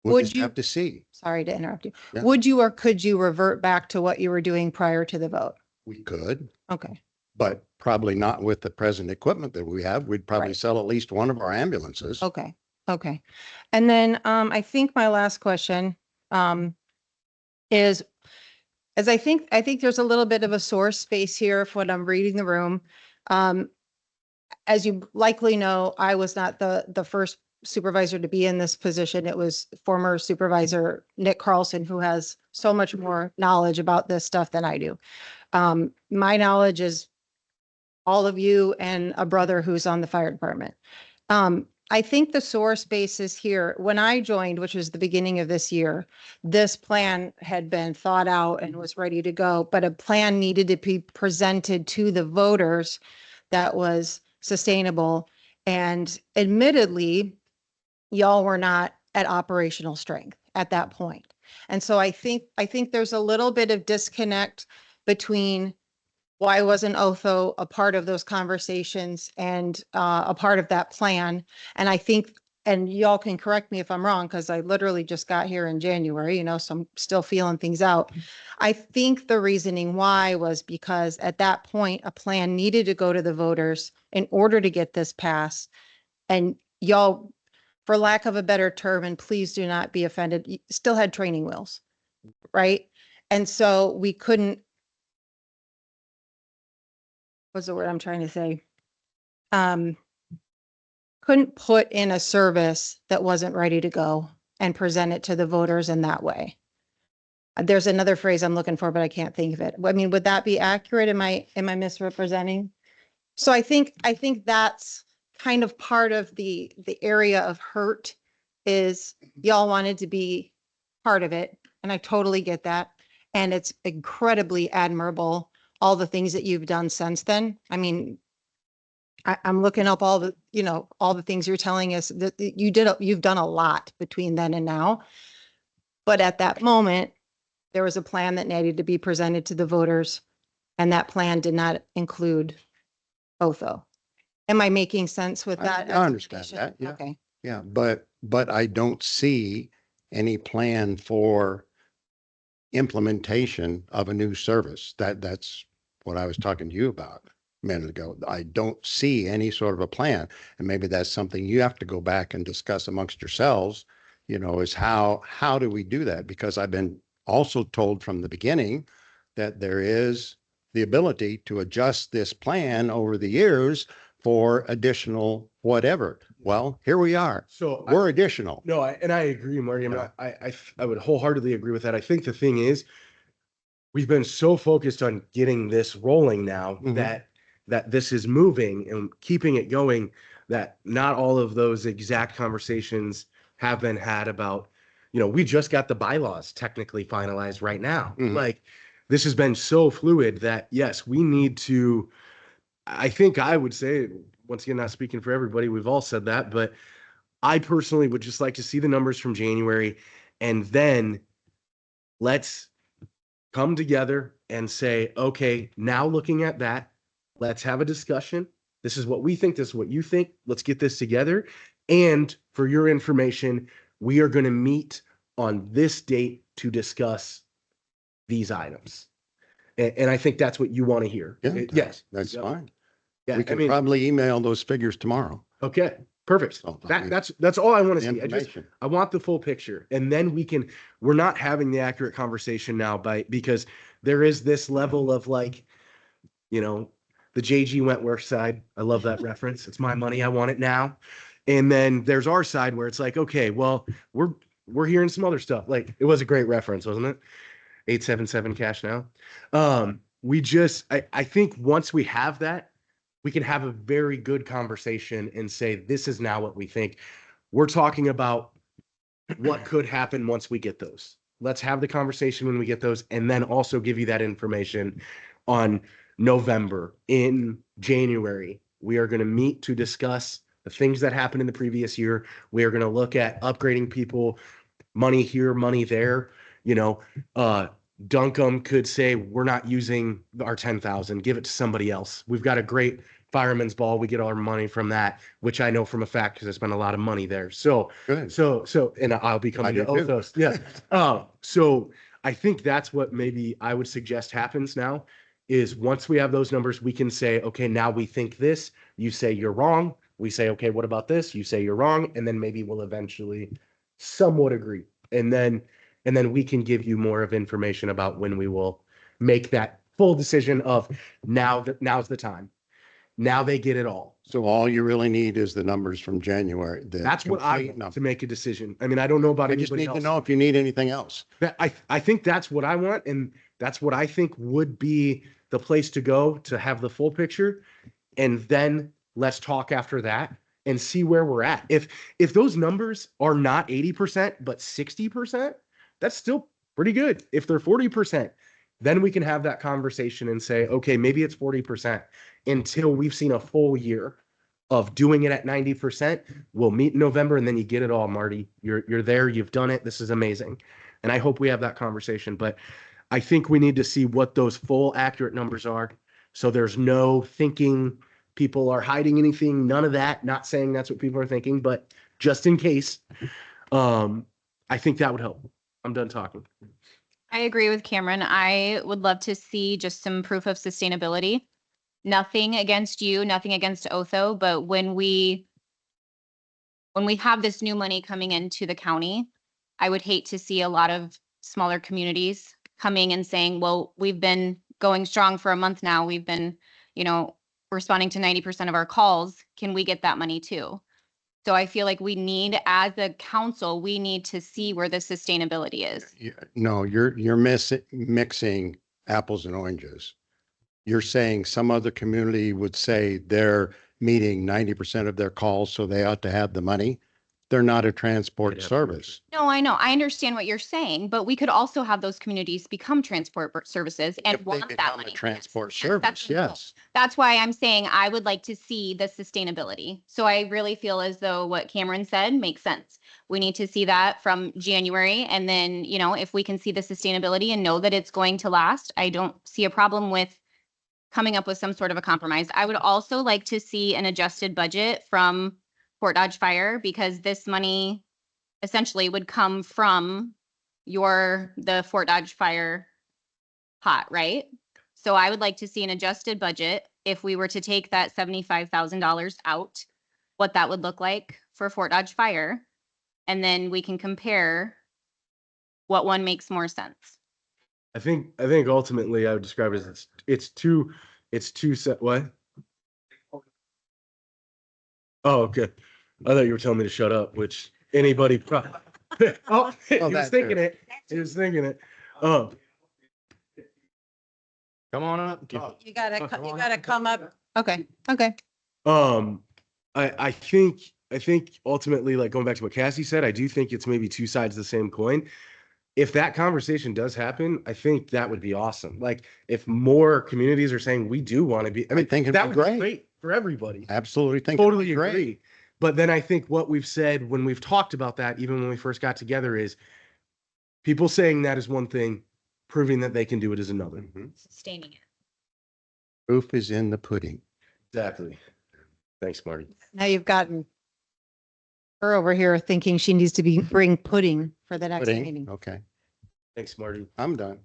We'll Would just you- have to see. Sorry to interrupt you. Yeah. Would you or could you revert back to what you were doing prior to the vote? We could, Okay, but probably not with the present equipment that we have. We'd probably Right. sell at least one of our ambulances. okay, okay. And then I think my last question is, as I think there's a little bit of a sore space here of when I'm reading the room. As you likely know, I was not the first supervisor to be in this position. It was former supervisor Nick Carlson, who has so much more knowledge about this stuff than I do. My knowledge is all of you and a brother who's on the fire department. I think the source basis here, when I joined, which was the beginning of this year, this plan had been thought out and was ready to go, but a plan needed to be presented to the voters that was sustainable. And admittedly, y'all were not at operational strength at that point. And so I think there's a little bit of disconnect between why wasn't Otho a part of those conversations and a part of that plan? And I think, and y'all can correct me if I'm wrong, because I literally just got here in January, so I'm still feeling things out. I think the reasoning why was because at that point, a plan needed to go to the voters in order to get this passed. And y'all, for lack of a better term, and please do not be offended, still had training wheels, right? And so we couldn't, what's the word I'm trying to say? Couldn't put in a service that wasn't ready to go and present it to the voters in that way. There's another phrase I'm looking for, but I can't think of it. I mean, would that be accurate? Am I misrepresenting? So I think that's kind of part of the area of hurt is y'all wanted to be part of it. And I totally get that. And it's incredibly admirable, all the things that you've done since then. I mean, I'm looking up all the, all the things you're telling us that you've done a lot between then and now. But at that moment, there was a plan that needed to be presented to the voters, and that plan did not include Otho. Am I making sense with that? I understand explanation? that, yeah. Okay. Yeah, but I don't see any plan for implementation of a new service. That's what I was talking to you about a minute ago. I don't see any sort of a plan. And maybe that's something you have to go back and discuss amongst yourselves, is how do we do that? Because I've been also told from the beginning that there is the ability to adjust this plan over the years for additional whatever. Well, here we are. So We're additional. no, I agree, Marty. Yeah. I would wholeheartedly agree with that. I think the thing is, we've been so focused on getting this rolling now Mhm. that this is moving and keeping it going, that not all of those exact conversations have been had about, we just got the bylaws technically finalized right now. Mhm. Like, this has been so fluid that yes, we need to, I think I would say, once again, not speaking for everybody, we've all said that, but I personally would just like to see the numbers from January, and then let's come together and say, okay, now looking at that, let's have a discussion. This is what we think. This is what you think. Let's get this together. And for your information, we are going to meet on this date to discuss these items. And I think that's what you want to hear. Yeah, Yes. that's Yep. fine. Yeah. We can probably email those figures tomorrow. Okay. Perfect. So, I mean, That's all I want to the see. information. I want the full picture. And then we're not having the accurate conversation now because there is this level of like, the JG Wentworth side. I love that reference. It's my money. I want it now. And then there's our side where it's like, okay, well, we're hearing some other stuff. Like, it was a great reference, wasn't it? 877 cash now. I think once we have that, we can have a very good conversation and say, this is now what we think. We're talking about what could happen once we get those. Let's have the conversation when we get those, and then also give you that information on November. In January, we are going to meet to discuss the things that happened in the previous year. We are going to look at upgrading people, money here, money there. Duncombe could say, we're not using our 10,000, give it to somebody else. We've got a great fireman's ball. We get all our money from that, which I know from a fact because I spent a lot of money there. So, Good. and I'll be coming to do too. Othos. Yeah. So I think that's what maybe I would suggest happens now is once we have those numbers, we can say, okay, now we think this, you say you're wrong. We say, okay, what about this? You say you're wrong. And then maybe we'll eventually somewhat agree. And then we can give you more of information about when we will make that full decision of now's the time. Now they get it all. So all you really need is the numbers from January. the That's what I complete want number. to make a decision. I mean, I don't know about I just anybody need to else. know if you need anything else. That I think that's what I want, and that's what I think would be the place to go to have the full picture. And then let's talk after that and see where we're at. If those numbers are not 80%, but 60%, that's still pretty good. If they're 40%, then we can have that conversation and say, okay, maybe it's 40% until we've seen a full year of doing it at 90%. We'll meet in November and then you get it all, Marty. You're there, you've done it. This is amazing. And I hope we have that conversation, but I think we need to see what those full accurate numbers are. So there's no thinking people are hiding anything, none of that, not saying that's what people are thinking, but just in case, I think that would help. I'm done talking. I agree with Cameron. I would love to see just some proof of sustainability. Nothing against you, nothing against Otho, but when we have this new money coming into the county, I would hate to see a lot of smaller communities coming and saying, well, we've been going strong for a month now. We've been, responding to 90% of our calls. Can we get that money too? So I feel like we need, as a council, we need to see where the sustainability is. No, you're mixing apples and oranges. You're saying some other community would say they're meeting 90% of their calls, so they ought to have the money. They're not a transport service. No, I know. I understand what you're saying, but we could also have those communities become transport services and If they want that become a money. transport Yes, service, that's my goal. yes. That's why I'm saying I would like to see the sustainability. So I really feel as though what Cameron said makes sense. We need to see that from January. And then, if we can see the sustainability and know that it's going to last, I don't see a problem with coming up with some sort of a compromise. I would also like to see an adjusted budget from Fort Dodge Fire, because this money essentially would come from the Fort Dodge Fire pot, right? So I would like to see an adjusted budget if we were to take that $75,000 out, what that would look like for Fort Dodge Fire. And then we can compare what one makes more sense. I think ultimately I would describe it as it's two set. What? Oh, okay. I thought you were telling me to shut up, which anybody he was thinking it. He was thinking it. Come on up. You gotta come up. Okay. I think ultimately, like going back to what Cassie said, I do think it's maybe two sides of the same coin. If that conversation does happen, I think that would be awesome. Like if more communities are saying we do want to be, I mean, think it'd that be would be great. great for everybody. Absolutely think. it'd Totally be great. agree. But then I think what we've said when we've talked about that, even when we first got together, is people saying that is one thing, proving that they can do it is another. Mhm. Sustaining it. Proof is in the pudding. Exactly. Thanks, Marty. Now you've gotten her over here thinking she needs to bring pudding for the next Pudding, meeting. okay, Thanks, Marty. I'm done.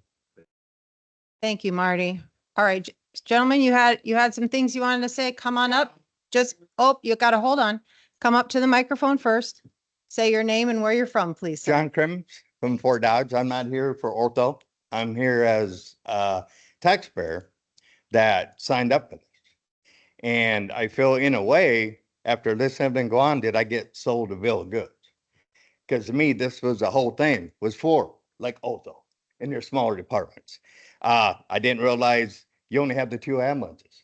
Thank you, Marty. All right, gentlemen, you had some things you wanted to say. Come on up. You gotta hold on. Come up to the microphone first. Say your name and where you're from, please. sir. John Crimmins from Fort Dodge. I'm not here for ortho. I'm here as a taxpayer that signed up for this. And I feel in a way, after this having gone, did I get sold a bill of goods? Because to me, this was the whole thing was for like ortho in their smaller departments. I didn't realize you only have the 2 ambulances.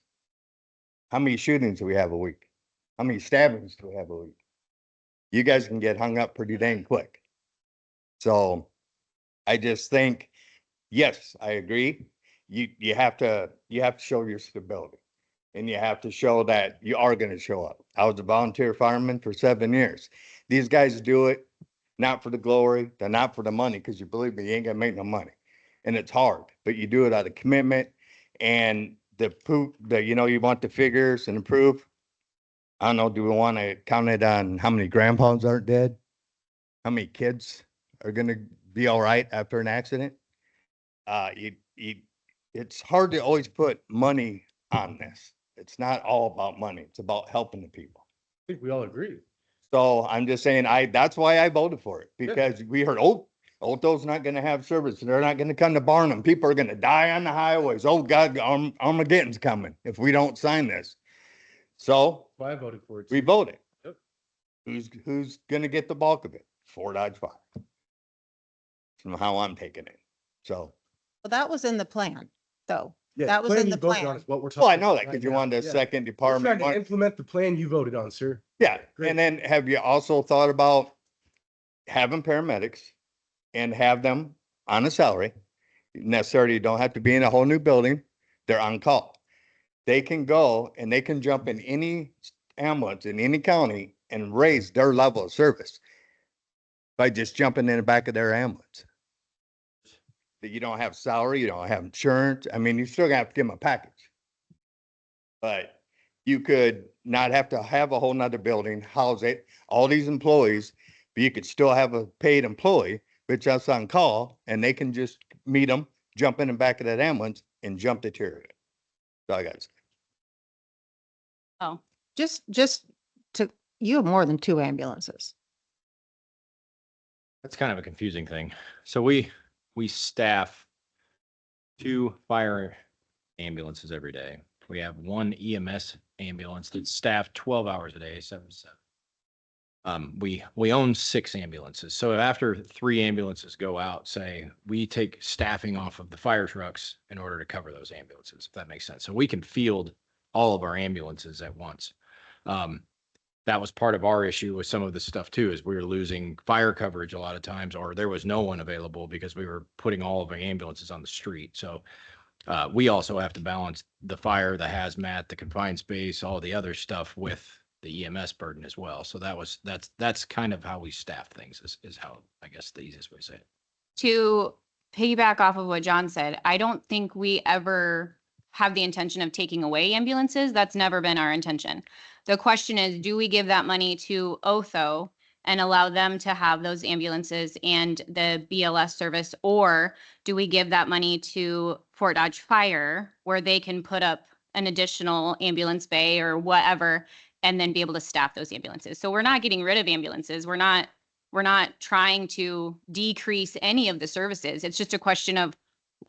How many shootings do we have a week? How many stabbings do we have a week? You guys can get hung up pretty dang quick. So I just think, yes, I agree. You have to show your stability, and you have to show that you are going to show up. I was a volunteer fireman for 7 years. These guys do it not for the glory, they're not for the money, because you believe me, you ain't gonna make no money. And it's hard, but you do it out of commitment and you want the figures and the proof. I don't know, do we want to count it on how many grandpas aren't dead? How many kids are gonna be all right after an accident? It's hard to always put money on this. It's not all about money. It's about helping the people. I think we all agree. So I'm just saying, that's why I voted for it, because we heard, Otto's not gonna have service. They're not gonna come to Barnum. People are gonna die on the highways. Oh God, Armageddon's coming if we don't sign this. So Well, I voted for it. we too. voted. Yep. Who's gonna get the bulk of it? Fort Dodge Fire. From how I'm taking it. So, Well, that was in the plan, though. Yeah, That was plan in you the voted on plan. is what we're talking. well, I know that about because right you now. wanted a Yeah. second We're department. trying to implement the plan you voted on, sir. Yeah, Great. and then have you also thought about having paramedics and have them on a salary? Necessarily, you don't have to be in a whole new building. They're on call. They can go and they can jump in any ambulance in any county and raise their level of service by just jumping in the back of their ambulance. That you don't have salary, you don't have insurance. I mean, you still have to give them a package. But you could not have to have a whole nother building, house it, all these employees, but you could still have a paid employee, but just on call, and they can just meet them, jump in the back of that ambulance and jump the chariot. So I got to say. Oh, Just to, you have more than 2 ambulances. That's kind of a confusing thing. So we staff 2 fire ambulances every day. We have 1 EMS ambulance that's staffed 12 hours a day, 7 to 7. We own 6 ambulances. So after 3 ambulances go out, say, we take staffing off of the fire trucks in order to cover those ambulances, if that makes sense. So we can field all of our ambulances at once. That was part of our issue with some of the stuff too, is we were losing fire coverage a lot of times, or there was no one available because we were putting all of our ambulances on the street. So we also have to balance the fire, the hazmat, the confined space, all the other stuff with the EMS burden as well. So that's kind of how we staff things is how, I guess, the easiest way to say it. to piggyback off of what John said, I don't think we ever have the intention of taking away ambulances. That's never been our intention. The question is, do we give that money to Otho and allow them to have those ambulances and the BLS service? Or do we give that money to Fort Dodge Fire where they can put up an additional ambulance bay or whatever and then be able to staff those ambulances? So we're not getting rid of ambulances. We're not trying to decrease any of the services. It's just a question of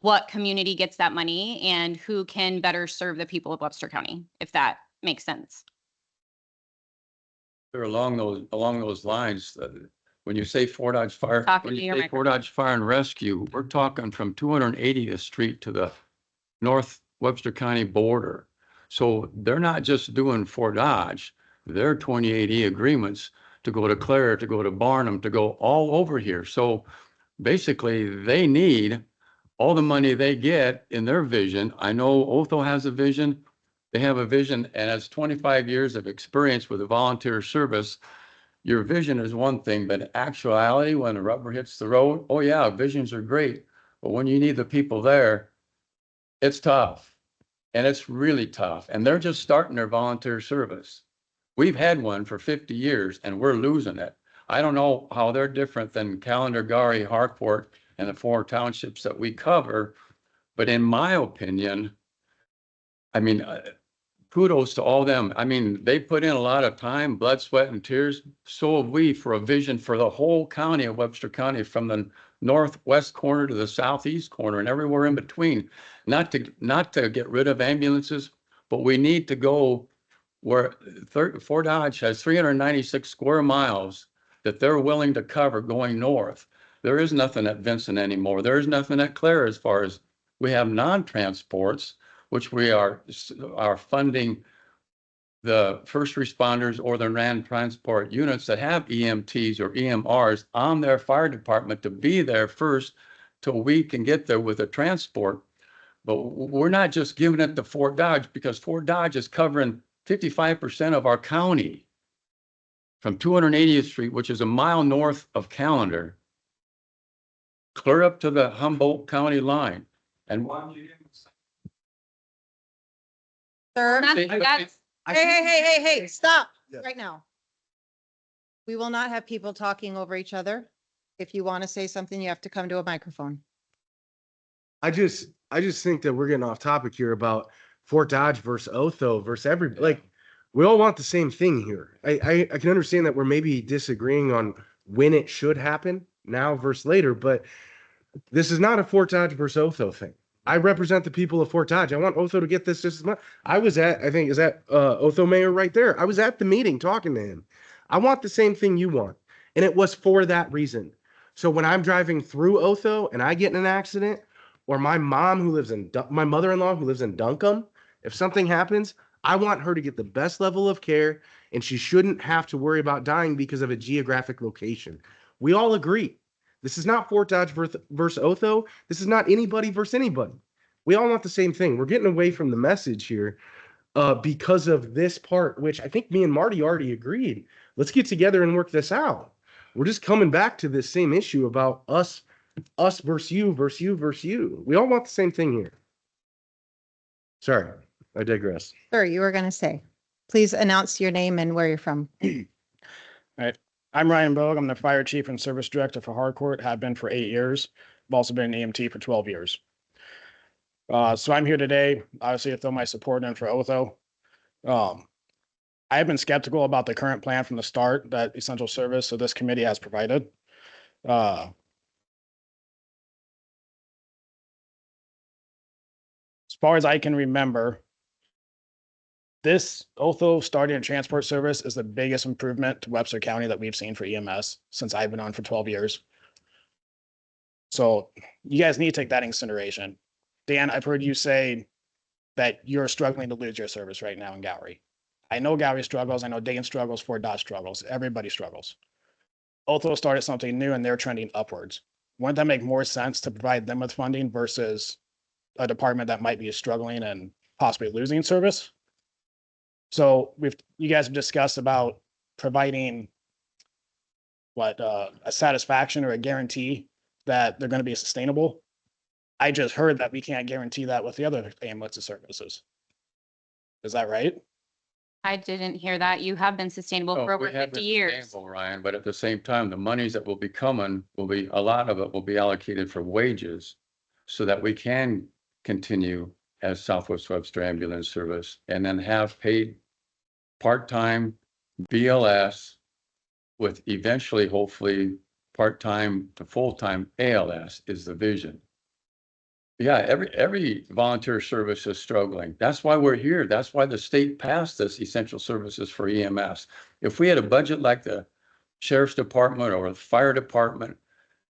what community gets that money and who can better serve the people of Webster County, if that makes sense. They're along those lines, when you say Fort Dodge Fire, Talking when to you your say Fort Dodge Fire and Rescue, we're talking from 280th Street to the North Webster County border. So they're not just doing Fort Dodge, they're 2080 agreements to go to Clare, to go to Barnum, to go all over here. So basically, they need all the money they get in their vision. I know Otho has a vision. They have a vision, and as 25 years of experience with a volunteer service, your vision is one thing, but in actuality, when the rubber hits the road, oh yeah, visions are great. But when you need the people there, it's tough. And it's really tough. And they're just starting their volunteer service. We've had one for 50 years and we're losing it. I don't know how they're different than Callender, Gary, Harcourt, and the 4 townships that we cover. But in my opinion, I mean, kudos to all them. I mean, they put in a lot of time, blood, sweat, and tears. So have we, for a vision for the whole county of Webster County, from the northwest corner to the southeast corner and everywhere in between. Not to get rid of ambulances, but we need to go where Fort Dodge has 396 square miles that they're willing to cover going north. There is nothing at Vincent anymore. There is nothing at Clare as far as we have non-transports, which we are funding the first responders or the RAN transport units that have EMTs or EMRs on their fire department to be there first till we can get there with a transport. But we're not just giving it to Fort Dodge, because Fort Dodge is covering 55% of our county from 280th Street, which is a mile north of Callender, clear up to the Humboldt County line. And Sir, That's hey, stop Yes. right now. We will not have people talking over each other. If you want to say something, you have to come to a microphone. I just think that we're getting off topic here about Fort Dodge versus Otho versus everybody. Like, we all want the same thing here. I can understand that we're maybe disagreeing on when it should happen, now versus later, but this is not a Fort Dodge versus Otho thing. I represent the people of Fort Dodge. I want Otho to get this just as much. I was at, I think, is that Otho Mayor right there? I was at the meeting talking to him. I want the same thing you want. And it was for that reason. So when I'm driving through Otho and I get in an accident, or my mom who lives in, my mother-in-law who lives in Duncombe, if something happens, I want her to get the best level of care, and she shouldn't have to worry about dying because of a geographic location. We all agree. This is not Fort Dodge versus Otho. This is not anybody versus anybody. We all want the same thing. We're getting away from the message here because of this part, which I think me and Marty already agreed. Let's get together and work this out. We're just coming back to this same issue about us versus you versus you versus you. We all want the same thing here. Sorry, I digress. Sir, you were going to say, please announce your name and where you're from. I'm Ryan Bogue. I'm the fire chief and service director for Harcourt, have been for 8 years. I've also been an EMT for 12 years. So I'm here today, obviously, to throw my support in for Otho. I have been skeptical about the current plan from the start that essential service, so this committee has provided. As far as I can remember, this Otho starting a transport service is the biggest improvement to Webster County that we've seen for EMS since I've been on for 12 years. So you guys need to take that into consideration. Dan, I've heard you say that you're struggling to lose your service right now in Gowrie. I know Gowrie struggles. I know Dayton struggles. Fort Dodge struggles. Everybody struggles. Otho started something new and they're trending upwards. Wouldn't that make more sense to provide them with funding versus a department that might be struggling and possibly losing service? So you guys have discussed about providing a satisfaction or a guarantee that they're going to be sustainable. I just heard that we can't guarantee that with the other ambulance services. Is that right? I didn't hear that. You have been sustainable Oh, for over we have 50 been years. sustainable, Ryan, but at the same time, the monies that will be coming will be, a lot of it will be allocated for wages so that we can continue as Southwest Webster Ambulance Service and then have paid part-time BLS with eventually, hopefully, part-time to full-time ALS is the vision. Yeah, every volunteer service is struggling. That's why we're here. That's why the state passed this essential services for EMS. If we had a budget like the sheriff's department or the fire department,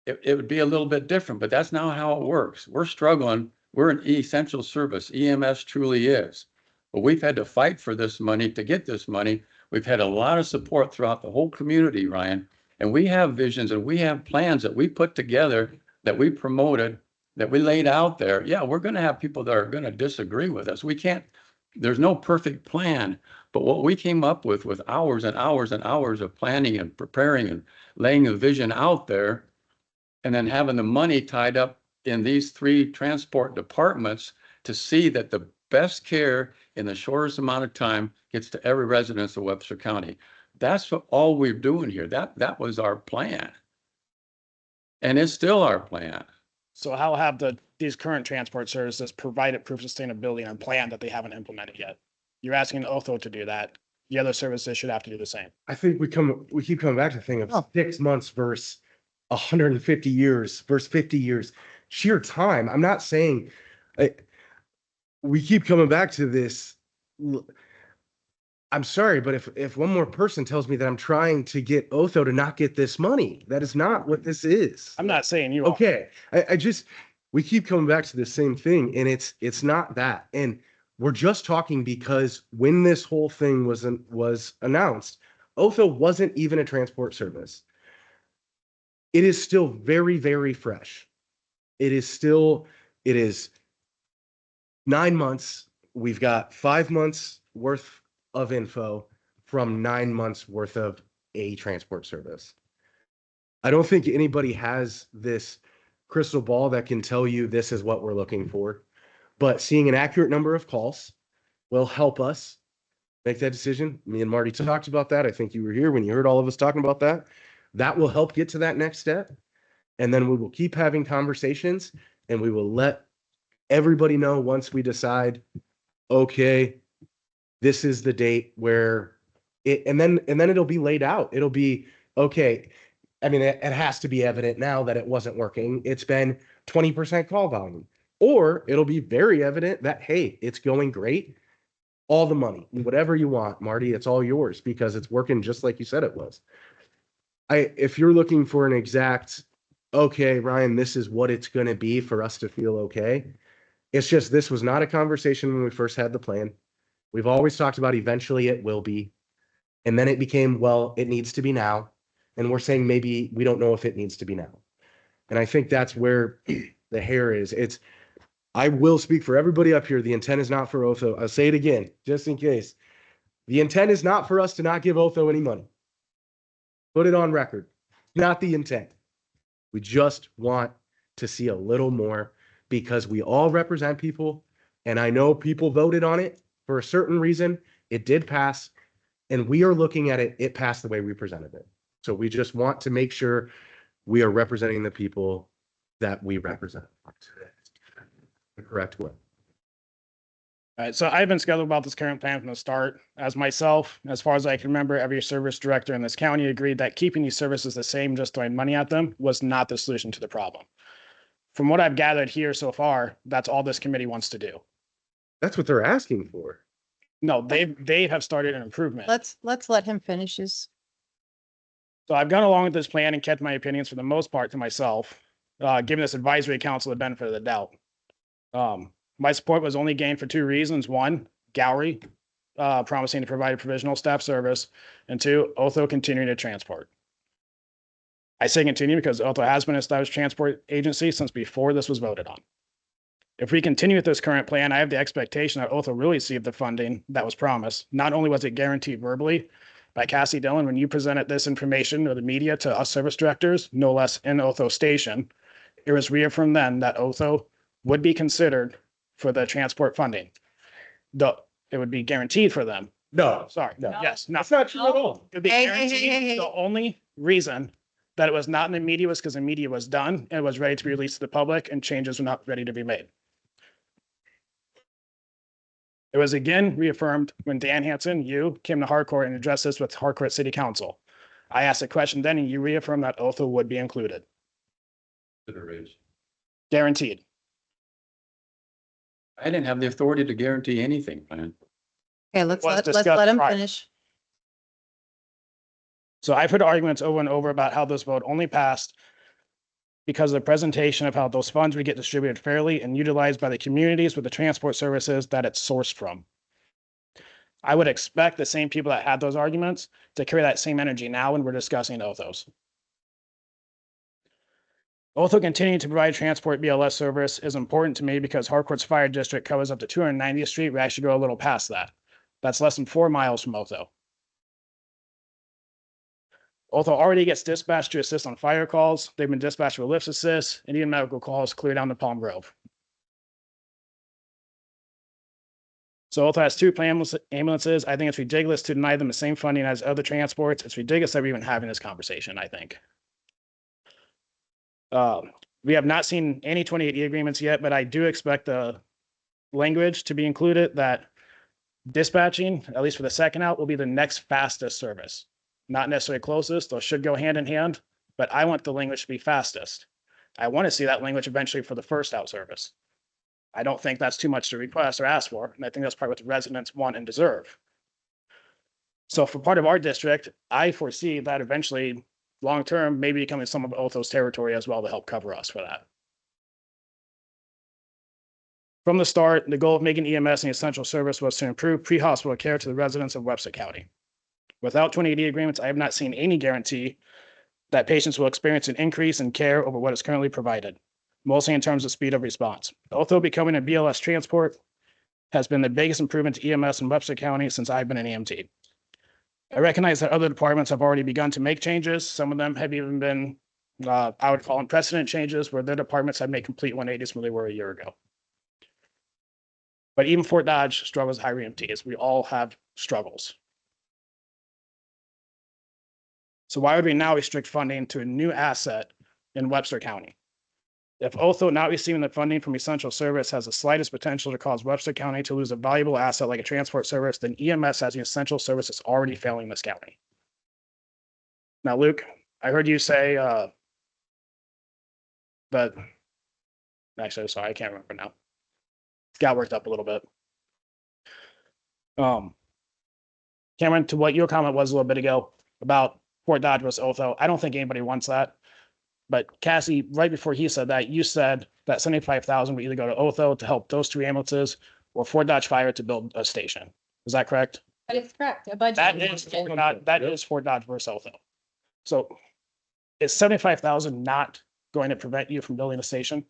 it would be a little bit different, but that's not how it works. We're struggling. We're an essential service. EMS truly is. But we've had to fight for this money to get this money. We've had a lot of support throughout the whole community, Ryan. And we have visions and we have plans that we put together, that we promoted, that we laid out there. Yeah, we're going to have people that are going to disagree with us. We can't, there's no perfect plan, but what we came up with hours and hours and hours of planning and preparing and laying a vision out there, and then having the money tied up in these 3 transport departments to see that the best care in the shortest amount of time gets to every resident of Webster County. That's what all we're doing here. That was our plan. And it's still our plan. So how have these current transport services provided proof of sustainability and a plan that they haven't implemented yet? You're asking Otho to do that. The other services should have to do the same. I think we keep coming back to the thing of 6 months versus 150 years versus 50 years. Sheer time. I'm not saying we keep coming back to this. I'm sorry, but if one more person tells me that I'm trying to get Otho to not get this money, that is not what this is. I'm not saying you are. Okay. We keep coming back to the same thing, and it's not that. And we're just talking because when this whole thing was announced, Otho wasn't even a transport service. It is still very, very fresh. It is 9 months. We've got 5 months worth of info from 9 months worth of a transport service. I don't think anybody has this crystal ball that can tell you this is what we're looking for, but seeing an accurate number of calls will help us make that decision. Me and Marty talked about that. I think you were here when you heard all of us talking about that. That will help get to that next step. And then we will keep having conversations, and we will let everybody know once we decide, okay, this is the date where and then it'll be laid out. It'll be, okay. I mean, it has to be evident now that it wasn't working. It's been 20% call volume. Or it'll be very evident that, hey, it's going great. All the money, whatever you want, Marty, it's all yours because it's working just like you said it was. If you're looking for an exact, okay, Ryan, this is what it's going to be for us to feel okay. It's just, this was not a conversation when we first had the plan. We've always talked about eventually it will be. And then it became, well, it needs to be now. And we're saying maybe we don't know if it needs to be now. And I think that's where the hair is. I will speak for everybody up here. The intent is not for Otho. I'll say it again, just in case. The intent is not for us to not give Otho any money. Put it on record. Not the intent. We just want to see a little more because we all represent people. And I know people voted on it for a certain reason. It did pass. And we are looking at it. It passed the way we presented it. So we just want to make sure we are representing the people that we represent. The correct way. All right, so I've been scheduled about this current plan from the start. As myself, as far as I can remember, every service director in this county agreed that keeping these services the same, just throwing money at them, was not the solution to the problem. From what I've gathered here so far, that's all this committee wants to do. That's what they're asking for. No, they have started an improvement. Let's let him finish his. So I've gone along with this plan and kept my opinions for the most part to myself, giving this advisory council the benefit of the doubt. My support was only gained for two reasons. One, Gowrie promising to provide a provisional staff service, and two, Otho continuing to transport. I say continue because Otho has been an established transport agency since before this was voted on. If we continue with this current plan, I have the expectation that Otho will receive the funding that was promised. Not only was it guaranteed verbally by Cassie Dillon when you presented this information to the media to us service directors, no less in Otho station, it was reaffirmed then that Otho would be considered for the transport funding. It would be guaranteed for them. No, Sorry. No. Yes. No. that's not true at all. It would be Hey, hey, guaranteed. hey, hey, hey. The only reason that it was not in the media was because the media was done and was ready to be released to the public and changes were not ready to be made. It was again reaffirmed when Dan Hansen, you came to Harcourt and addressed this with Harcourt City Council. I asked a question then and you reaffirmed that Otho would be included. Consideration. Guaranteed. I didn't have the authority to guarantee anything, man. Okay, let's Was let discussed him prior. finish. So I've heard arguments over and over about how this vote only passed because of the presentation of how those funds would get distributed fairly and utilized by the communities with the transport services that it's sourced from. I would expect the same people that had those arguments to carry that same energy now when we're discussing Othos. Otho continuing to provide transport BLS service is important to me because Harcourt's fire district covers up to 290th Street. We actually go a little past that. That's less than 4 miles from Otho. Otho already gets dispatched to assist on fire calls. They've been dispatched with lift assist and even medical calls clear down to Palm Grove. So Otho has 2 ambulances. I think it's ridiculous to deny them the same funding as other transports. It's ridiculous that we're even having this conversation, I think. We have not seen any 28E agreements yet, but I do expect the language to be included that dispatching, at least for the second out, will be the next fastest service. Not necessarily closest, those should go hand in hand, but I want the language to be fastest. I want to see that language eventually for the first out service. I don't think that's too much to request or ask for, and I think that's probably what the residents want and deserve. So for part of our district, I foresee that eventually, long-term, maybe becoming some of Otho's territory as well to help cover us for that. From the start, the goal of making EMS an essential service was to improve pre-hospital care to the residents of Webster County. Without 28E agreements, I have not seen any guarantee that patients will experience an increase in care over what is currently provided, mostly in terms of speed of response. Otho becoming a BLS transport has been the biggest improvement to EMS in Webster County since I've been an EMT. I recognize that other departments have already begun to make changes. Some of them have even been, I would call them precedent changes, where their departments have made complete 180s from where they were a year ago. But even Fort Dodge struggles with high EMTs. We all have struggles. So why would we now restrict funding to a new asset in Webster County? If Otho not receiving the funding from essential service has the slightest potential to cause Webster County to lose a valuable asset like a transport service, then EMS as an essential service is already failing this county. Now, Luke, I heard you say that Actually, sorry, I can't remember now. Got worked up a little bit. Cameron, to what your comment was a little bit ago about Fort Dodge versus Otho, I don't think anybody wants that. But Cassie, right before he said that, you said that 75,000 would either go to Otho to help those two ambulances or Fort Dodge Fire to build a station. Is that correct? That is correct, a budget. That is Fort Dodge versus Otho. So is 75,000 not going to prevent you from building a station?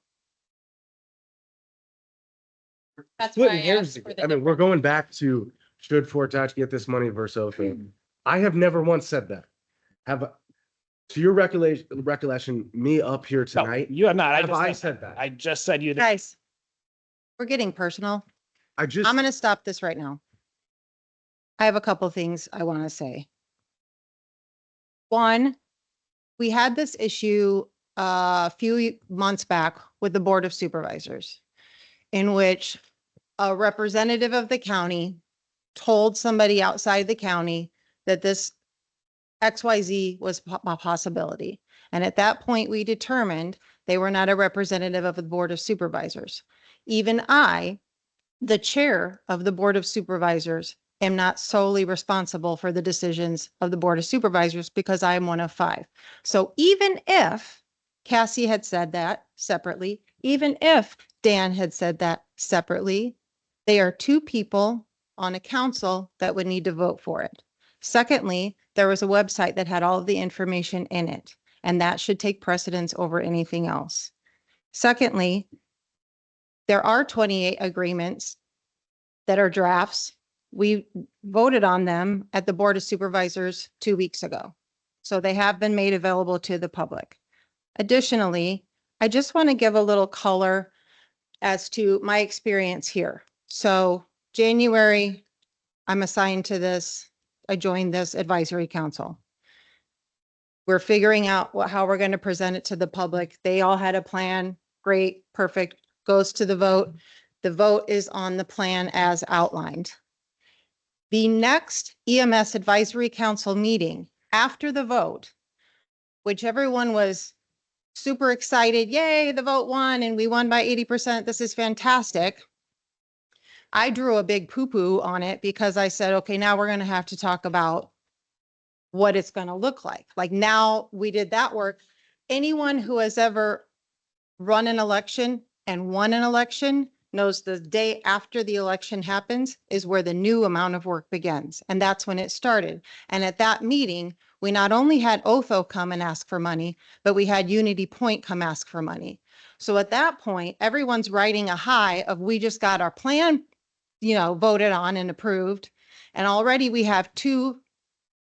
That's why I Splitting hairs asked for again. I the. mean, we're going back to, should Fort Dodge get this money versus Otho? I have never once said that. Have, to your recollection, me up here No, tonight, you have not. have I said that? I just said you did. Guys, we're getting personal. I just, I'm going to stop this right now. I have a couple things I want to say. One, we had this issue a few months back with the Board of Supervisors, in which a representative of the county told somebody outside the county that this XYZ was a possibility. And at that point, we determined they were not a representative of the Board of Supervisors. Even I, the chair of the Board of Supervisors, am not solely responsible for the decisions of the Board of Supervisors because I am one of 5. So even if Cassie had said that separately, even if Dan had said that separately, they are 2 people on a council that would need to vote for it. Secondly, there was a website that had all of the information in it, and that should take precedence over anything else. Secondly, there are 28 agreements that are drafts. We voted on them at the Board of Supervisors 2 weeks ago. So they have been made available to the public. Additionally, I just want to give a little color as to my experience here. So January, I'm assigned to this. I joined this advisory council. We're figuring out how we're going to present it to the public. They all had a plan. Great, perfect. Goes to the vote. The vote is on the plan as outlined. The next EMS Advisory Council meeting after the vote, which everyone was super excited, yay, the vote won and we won by 80%. This is fantastic. I drew a big poo-poo on it because I said, okay, now we're going to have to talk about what it's going to look like. Like now we did that work. Anyone who has ever run an election and won an election knows the day after the election happens is where the new amount of work begins. And that's when it started. And at that meeting, we not only had Otho come and ask for money, but we had Unity Point come ask for money. So at that point, everyone's riding a high of we just got our plan, voted on and approved. And already we have 2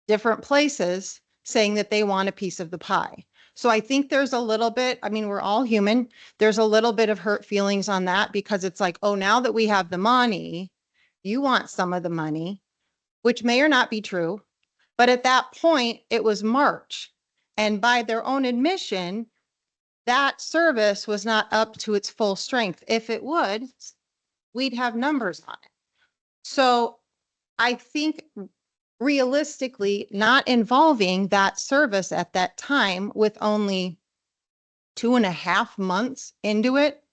different places saying that they want a piece of the pie. So I think there's a little bit, we're all human. There's a little bit of hurt feelings on that because it's like, oh, now that we have the money, you want some of the money, which may or not be true. But at that point, it was March. And by their own admission, that service was not up to its full strength. If it would, we'd have numbers on it. So I think realistically, not involving that service at that time with only 2.5 months into it,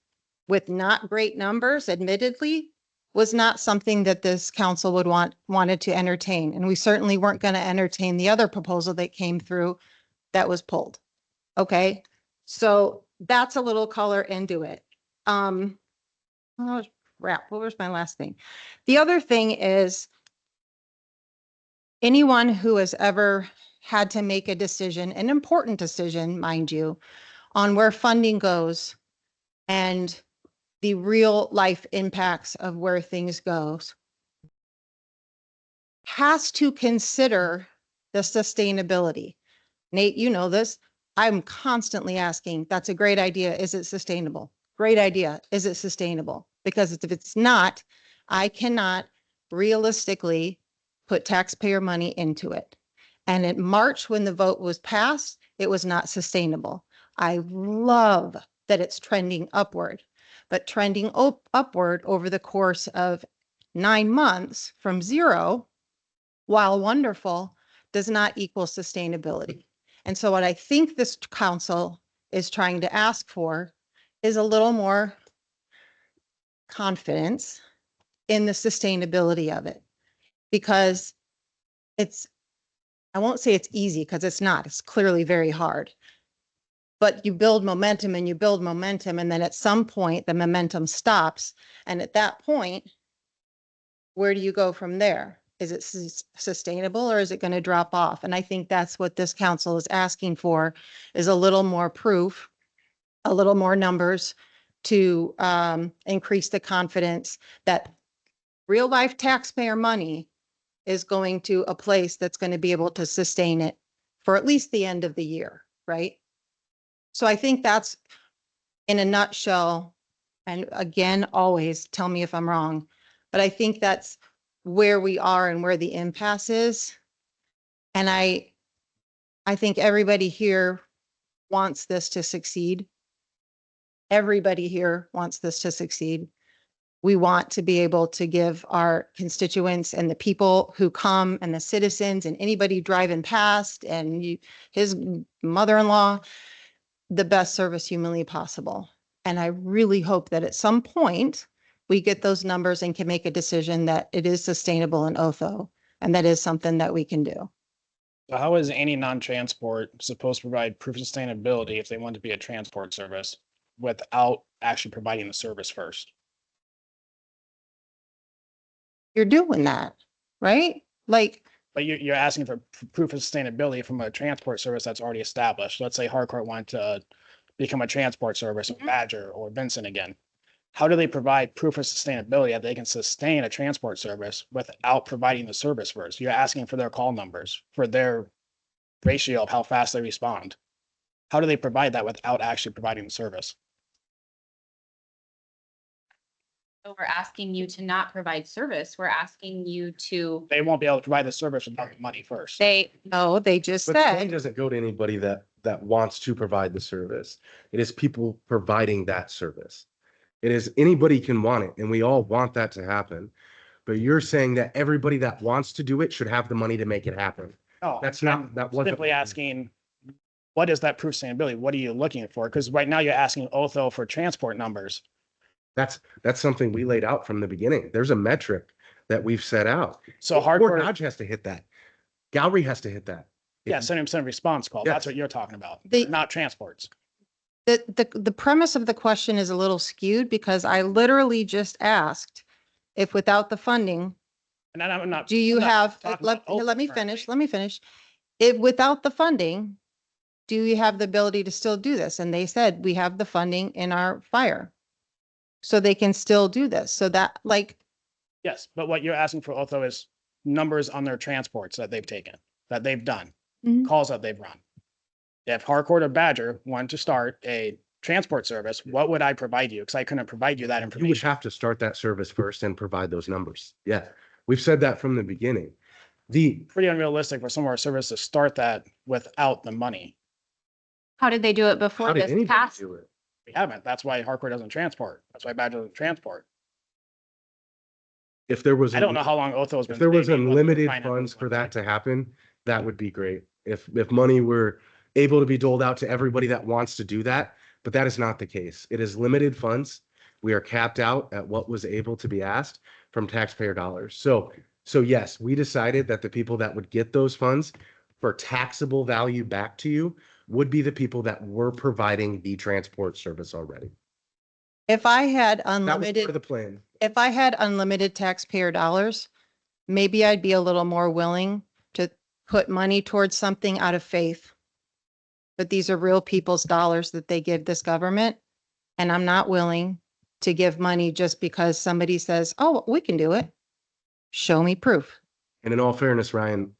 with not great numbers, admittedly, was not something that this council would wanted to entertain. And we certainly weren't going to entertain the other proposal that came through that was pulled. Okay, so that's a little color into it. Oh, crap, what was my last thing? The other thing is, anyone who has ever had to make a decision, an important decision, mind you, on where funding goes and the real life impacts of where things goes, has to consider the sustainability. Nate, you know this. I'm constantly asking, that's a great idea. Is it sustainable? Great idea. Is it sustainable? Because if it's not, I cannot realistically put taxpayer money into it. And in March, when the vote was passed, it was not sustainable. I love that it's trending upward, but trending upward over the course of 9 months from 0, while wonderful, does not equal sustainability. And so what I think this council is trying to ask for is a little more confidence in the sustainability of it. Because it's, I won't say it's easy because it's not, it's clearly very hard. But you build momentum and you build momentum, and then at some point the momentum stops. And at that point, where do you go from there? Is it sustainable or is it going to drop off? And I think that's what this council is asking for, is a little more proof, a little more numbers to increase the confidence that real life taxpayer money is going to a place that's going to be able to sustain it for at least the end of the year, right? So I think that's in a nutshell, and again, always tell me if I'm wrong, but I think that's where we are and where the impasse is. And I think everybody here wants this to succeed. Everybody here wants this to succeed. We want to be able to give our constituents and the people who come and the citizens and anybody driving past and his mother-in-law the best service humanly possible. And I really hope that at some point we get those numbers and can make a decision that it is sustainable in Otho. And that is something that we can do. So how is any non-transport supposed to provide proof of sustainability if they want to be a transport service without actually providing the service first? You're doing that, right? Like, But you're asking for proof of sustainability from a transport service that's already established. Let's say Harcourt wanted to become a transport service, or Badger or Vincent again. How do they provide proof of sustainability that they can sustain a transport service without providing the service first? You're asking for their call numbers, for their ratio of how fast they respond. How do they provide that without actually providing the service? So we're asking you to not provide service. We're asking you to, They won't be able to provide the service without the money first. no, they just But the money said, doesn't go to anybody that wants to provide the service. It is people providing that service. It is anybody can want it, and we all want that to happen. But you're saying that everybody that wants to do it should have the money to make it happen. No, That's I'm not, that wasn't. simply asking, what is that proof of sustainability? What are you looking for? Because right now you're asking Otho for transport numbers. That's something we laid out from the beginning. There's a metric that we've set out. So Fort Harcourt, Dodge has to hit that. Gallery has to hit that. yeah, 70% response call. That's Yes. what you're talking about, The- not transports. the premise of the question is a little skewed because I literally just asked if without the funding, And I'm not. do you I'm not have, talking let about Otho me currently. finish, let me finish. If without the funding, do you have the ability to still do this? And they said, we have the funding in our fire. So they can still do this. So that, like, Yes, but what you're asking for Otho is numbers on their transports that they've taken, that they've done, Mhm. calls that they've run. If Harcourt or Badger wanted to start a transport service, what would I provide you? Because I couldn't provide you that You would information. have to start that service first and provide those numbers. Yeah, we've said that from the beginning. The, Pretty unrealistic for some of our services to start that without the money. how did they do it how before did this anybody passed? do it? We haven't. That's why Harcourt doesn't transport. That's why Badger doesn't transport. If there was. I don't know how long Otho's been. If there was saving, what they're unlimited trying to funds do. for that to happen, that would be great. If money were able to be doled out to everybody that wants to do that, but that is not the case. It is limited funds. We are capped out at what was able to be asked from taxpayer dollars. So yes, we decided that the people that would get those funds for taxable value back to you would be the people that were providing the transport service already. if I had That was part of unlimited, the plan. if I had unlimited taxpayer dollars, maybe I'd be a little more willing to put money towards something out of faith. But these are real people's dollars that they give this government. And I'm not willing to give money just because somebody says, oh, we can do it. Show me proof. And in all fairness, Ryan,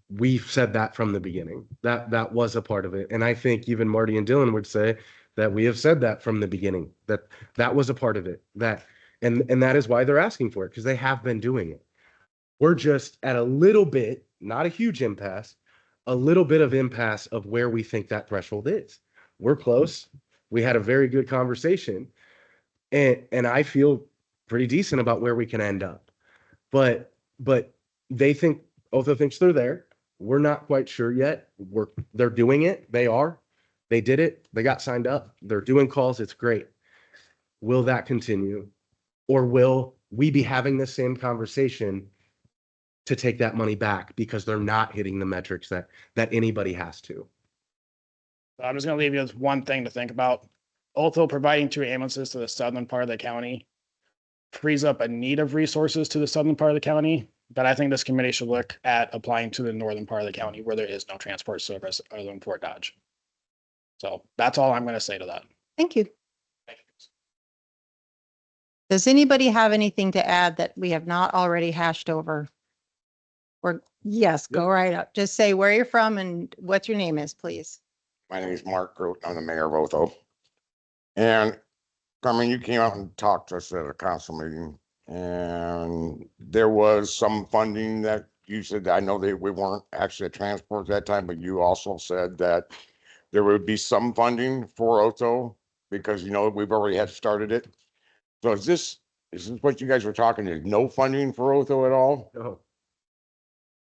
we've said that from the beginning. That was a part of it. And I think even Marty and Dylan would say that we have said that from the beginning, that was a part of it. And that is why they're asking for it, because they have been doing it. We're just at a little bit, not a huge impasse, a little bit of impasse of where we think that threshold is. We're close. We had a very good conversation. And I feel pretty decent about where we can end up. But they think, Otho thinks they're there. We're not quite sure yet. They're doing it. They did it. They got signed up. They're doing calls. It's great. will that continue? Or will we be having the same conversation to take that money back because they're not hitting the metrics that anybody has to? I'm just gonna leave you with one thing to think about. Although providing 2 ambulances to the southern part of the county frees up a need of resources to the southern part of the county, but I think this committee should look at applying to the northern part of the county where there is no transport service other than Fort Dodge. So that's all I'm gonna say to that. Thank you. Does anybody have anything to add that we have not already hashed over? Or, yes, go right up. Just say where you're from and what your name is, please. My name is Mark Grote. I'm the mayor of Otho. And Carmen, you came out and talked to us at a council meeting, and there was some funding that you said, I know that we weren't actually at transport at that time, but you also said that there would be some funding for Otho because, you know, we've already had started it. So is this what you guys were talking? There's no funding for Otho at all? No.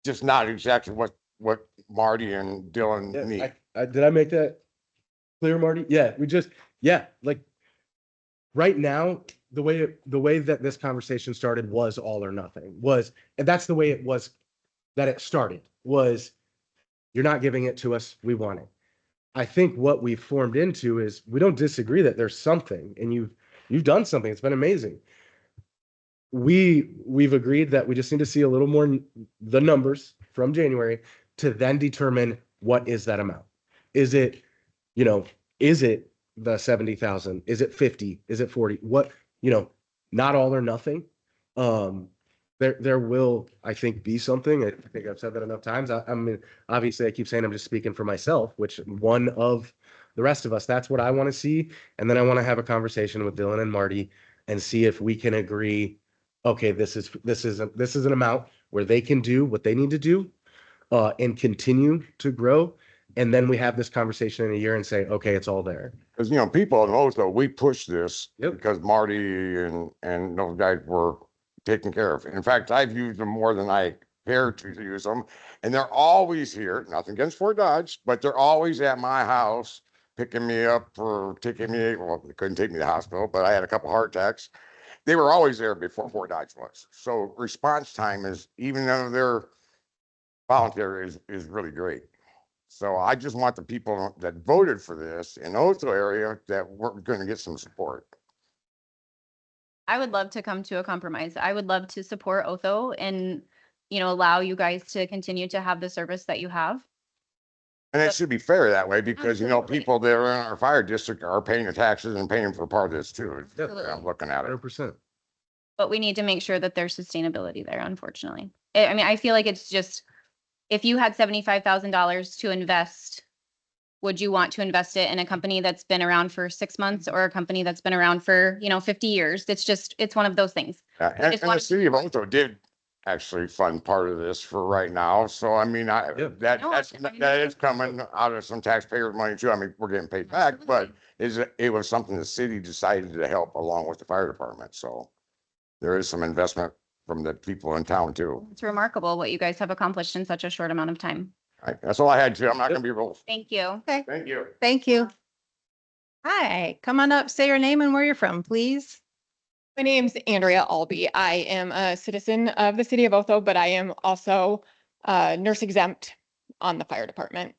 Just not exactly what Marty and Dylan need. Did I make that clear, Marty? Yeah, like right now, the way that this conversation started was all or nothing, and that's the way it was that it started, was you're not giving it to us, we want it. I think what we've formed into is we don't disagree that there's something, and you've done something. It's been amazing. We've agreed that we just need to see a little more the numbers from January to then determine what is that amount. Is it the 70,000? Is it 50? Is it 40? What, not all or nothing. There will, I think, be something. I think I've said that enough times. I mean, obviously I keep saying I'm just speaking for myself, which one of the rest of us, that's what I want to see. And then I want to have a conversation with Dylan and Marty and see if we can agree, okay, this is an amount where they can do what they need to do and continue to grow. And then we have this conversation in a year and say, okay, it's all there. Because, people in Otho, we pushed this Yep. because Marty and those guys were taken care of. In fact, I've used them more than I care to use them. And they're always here, nothing against Fort Dodge, but they're always at my house picking me up or taking me, well, they couldn't take me to the hospital, but I had a couple heart attacks. They were always there before Fort Dodge was. So response time is, even though they're voluntary, is really great. So I just want the people that voted for this in Otho area that we're going to get some support. I would love to come to a compromise. I would love to support Otho and, allow you guys to continue to have the service that you have. And it should be fair that way because, Absolutely. people that are in our fire district are paying the taxes and paying for part of this too. Absolutely. I'm looking at it. 100%. But we need to make sure that there's sustainability there, unfortunately. I mean, I feel like it's just, if you had $75,000 to invest, would you want to invest it in a company that's been around for 6 months or a company that's been around for, 50 years? It's one of those things. And just the wanted to city of Otho did actually fund part of this for right now. So I mean, Yeah. No, that is coming out of some taxpayers' money too. I mean, we're getting paid back, but it was something the city decided to help along with the fire department. So there is some investment from the people in town too. It's remarkable what you guys have accomplished in such a short amount of time. All right, that's all I had to. I'm not gonna be real. Thank you. Okay, Thank you. thank you. Hi, come on up, say your name and where you're from, please. My name's Andrea Albee. I am a citizen of the city of Otho, but I am also nurse exempt on the fire department.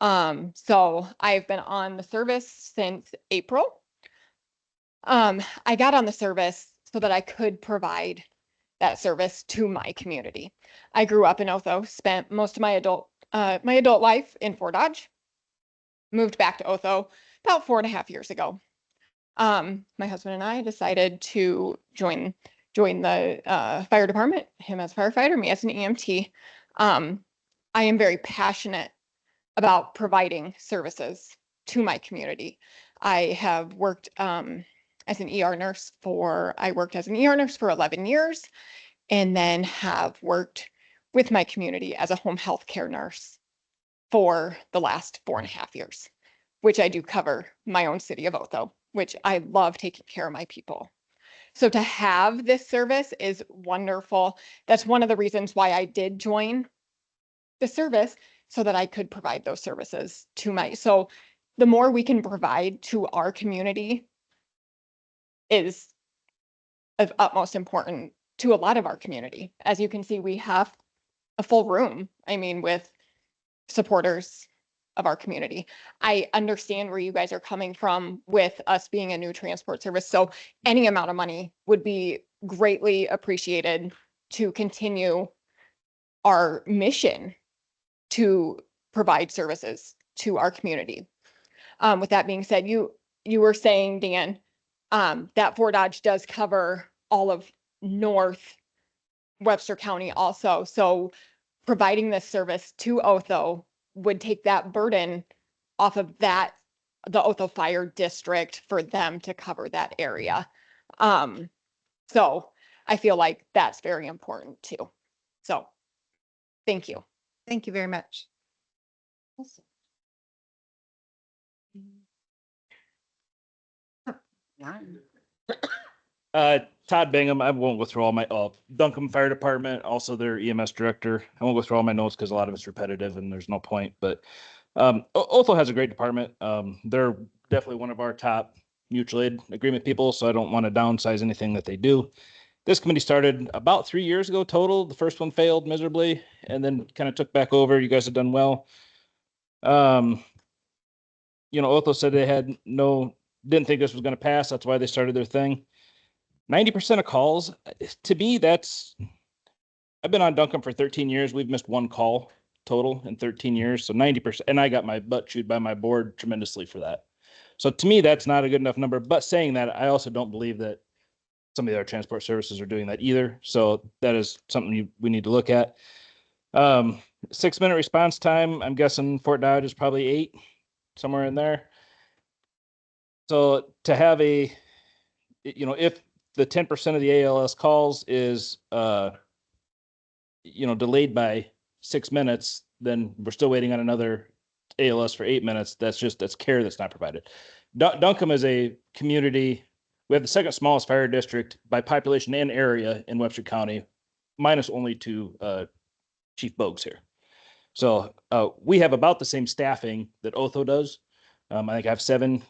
So I've been on the service since April. I got on the service so that I could provide that service to my community. I grew up in Otho, spent most of my adult life in Fort Dodge, moved back to Otho about 4.5 years ago. My husband and I decided to join the fire department, him as a firefighter, me as an EMT. I am very passionate about providing services to my community. I have worked as an ER nurse for 11 years, and then have worked with my community as a home health care nurse for the last 4.5 years, which I do cover my own city of Otho, which I love taking care of my people. So to have this service is wonderful. That's one of the reasons why I did join the service, so that I could provide those services so the more we can provide to our community, is of utmost importance to a lot of our community. As you can see, we have a full room, I mean, with supporters of our community. I understand where you guys are coming from with us being a new transport service. So any amount of money would be greatly appreciated to continue our mission to provide services to our community. With that being said, you were saying, Dan, that Fort Dodge does cover all of North Webster County also. So providing this service to Otho would take that burden off of that, the Otho Fire District, for them to cover that area. So I feel like that's very important too. So thank you. Thank you very much. Todd Bingham, I won't go through all my, Duncombe Fire Department, also their EMS director. I won't go through all my notes because a lot of it's repetitive and there's no point, but Otho has a great department. They're definitely one of our top mutual aid agreement people, so I don't want to downsize anything that they do. This committee started about 3 years ago total. The first one failed miserably and then kind of took back over. You guys have done well. Otho said they didn't think this was going to pass. That's why they started their thing. 90% of calls, to me, I've been on Duncombe for 13 years. We've missed one call total in 13 years. So 90%, and I got my butt chewed by my board tremendously for that. So to me, that's not a good enough number. But saying that, I also don't believe that some of the other transport services are doing that either. So that is something we need to look at. 6-minute response time, I'm guessing Fort Dodge is probably 8, somewhere in there. So to have if the 10% of the ALS calls is, delayed by 6 minutes, then we're still waiting on another ALS for 8 minutes. That's care that's not provided. Duncombe is a community. We have the second smallest fire district by population and area in Webster County, minus only to Chief Bogues here. So we have about the same staffing that Otho does. I think I have 7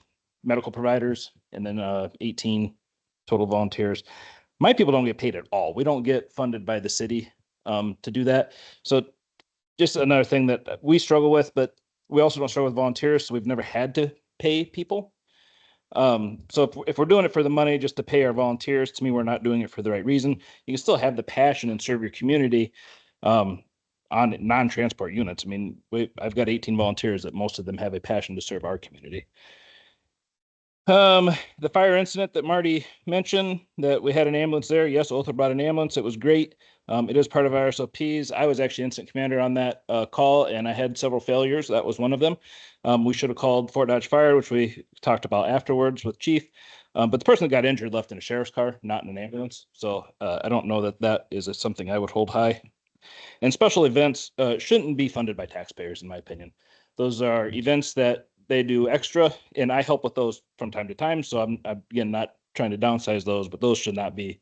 medical providers and then 18 total volunteers. My people don't get paid at all. We don't get funded by the city to do that. So just another thing that we struggle with, but we also don't struggle with volunteers. So we've never had to pay people. So if we're doing it for the money just to pay our volunteers, to me, we're not doing it for the right reason. You can still have the passion and serve your community on non-transport units. I mean, I've got 18 volunteers that most of them have a passion to serve our community. The fire incident that Marty mentioned, that we had an ambulance there. Yes, Otho brought an ambulance. It was great. It is part of our SOPs. I was actually incident commander on that call, and I had several failures. That was one of them. We should have called Fort Dodge Fire, which we talked about afterwards with Chief. But the person that got injured left in a sheriff's car, not in an ambulance. So I don't know that is something I would hold high. And special events shouldn't be funded by taxpayers, in my opinion. Those are events that they do extra, and I help with those from time to time. So I'm again not trying to downsize those, but those should not be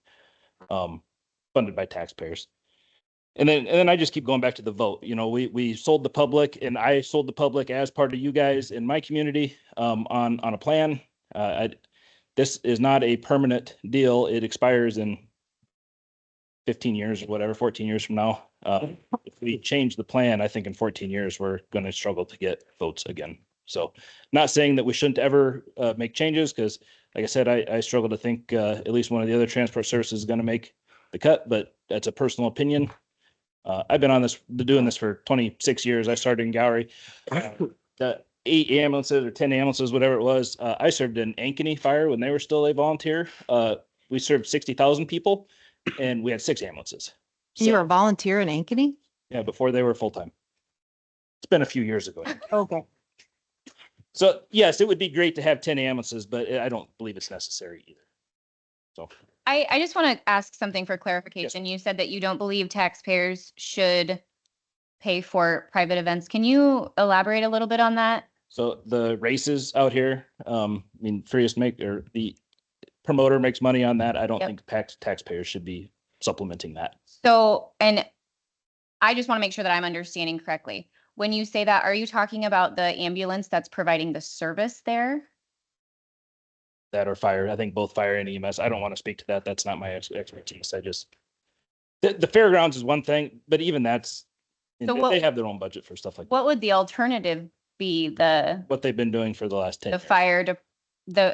funded by taxpayers. And then I just keep going back to the vote. We sold the public, and I sold the public as part of you guys in my community on a plan. This is not a permanent deal. It expires in 15 years or whatever, 14 years from now. If we change the plan, I think in 14 years, we're going to struggle to get votes again. So not saying that we shouldn't ever make changes, because like I said, I struggle to think at least one of the other transport services is going to make the cut, but that's a personal opinion. I've been doing this for 26 years. I started in Gowrie. The 8 ambulances or 10 ambulances, whatever it was. I served in Ankeny Fire when they were still a volunteer. We served 60,000 people, and we had 6 ambulances. You were a volunteer in Ankeny? Yeah, before they were full-time. It's been a few years ago. Okay. So yes, it would be great to have 10 ambulances, but I don't believe it's necessary either. So I just want to ask something for clarification. You said that you don't believe taxpayers should pay for private events. Can you elaborate a little bit on that? So the races out here, the promoter makes money on that. I don't think taxpayers should be supplementing that. So, and I just want to make sure that I'm understanding correctly. When you say that, are you talking about the ambulance that's providing the service there? that or fire. I think both fire and EMS. I don't want to speak to that. That's not my expertise. I just, the fairgrounds is one thing, but even that's, So what- they have their own budget for stuff like that. What would the alternative be? What they've been doing for the last 10 The years. fire to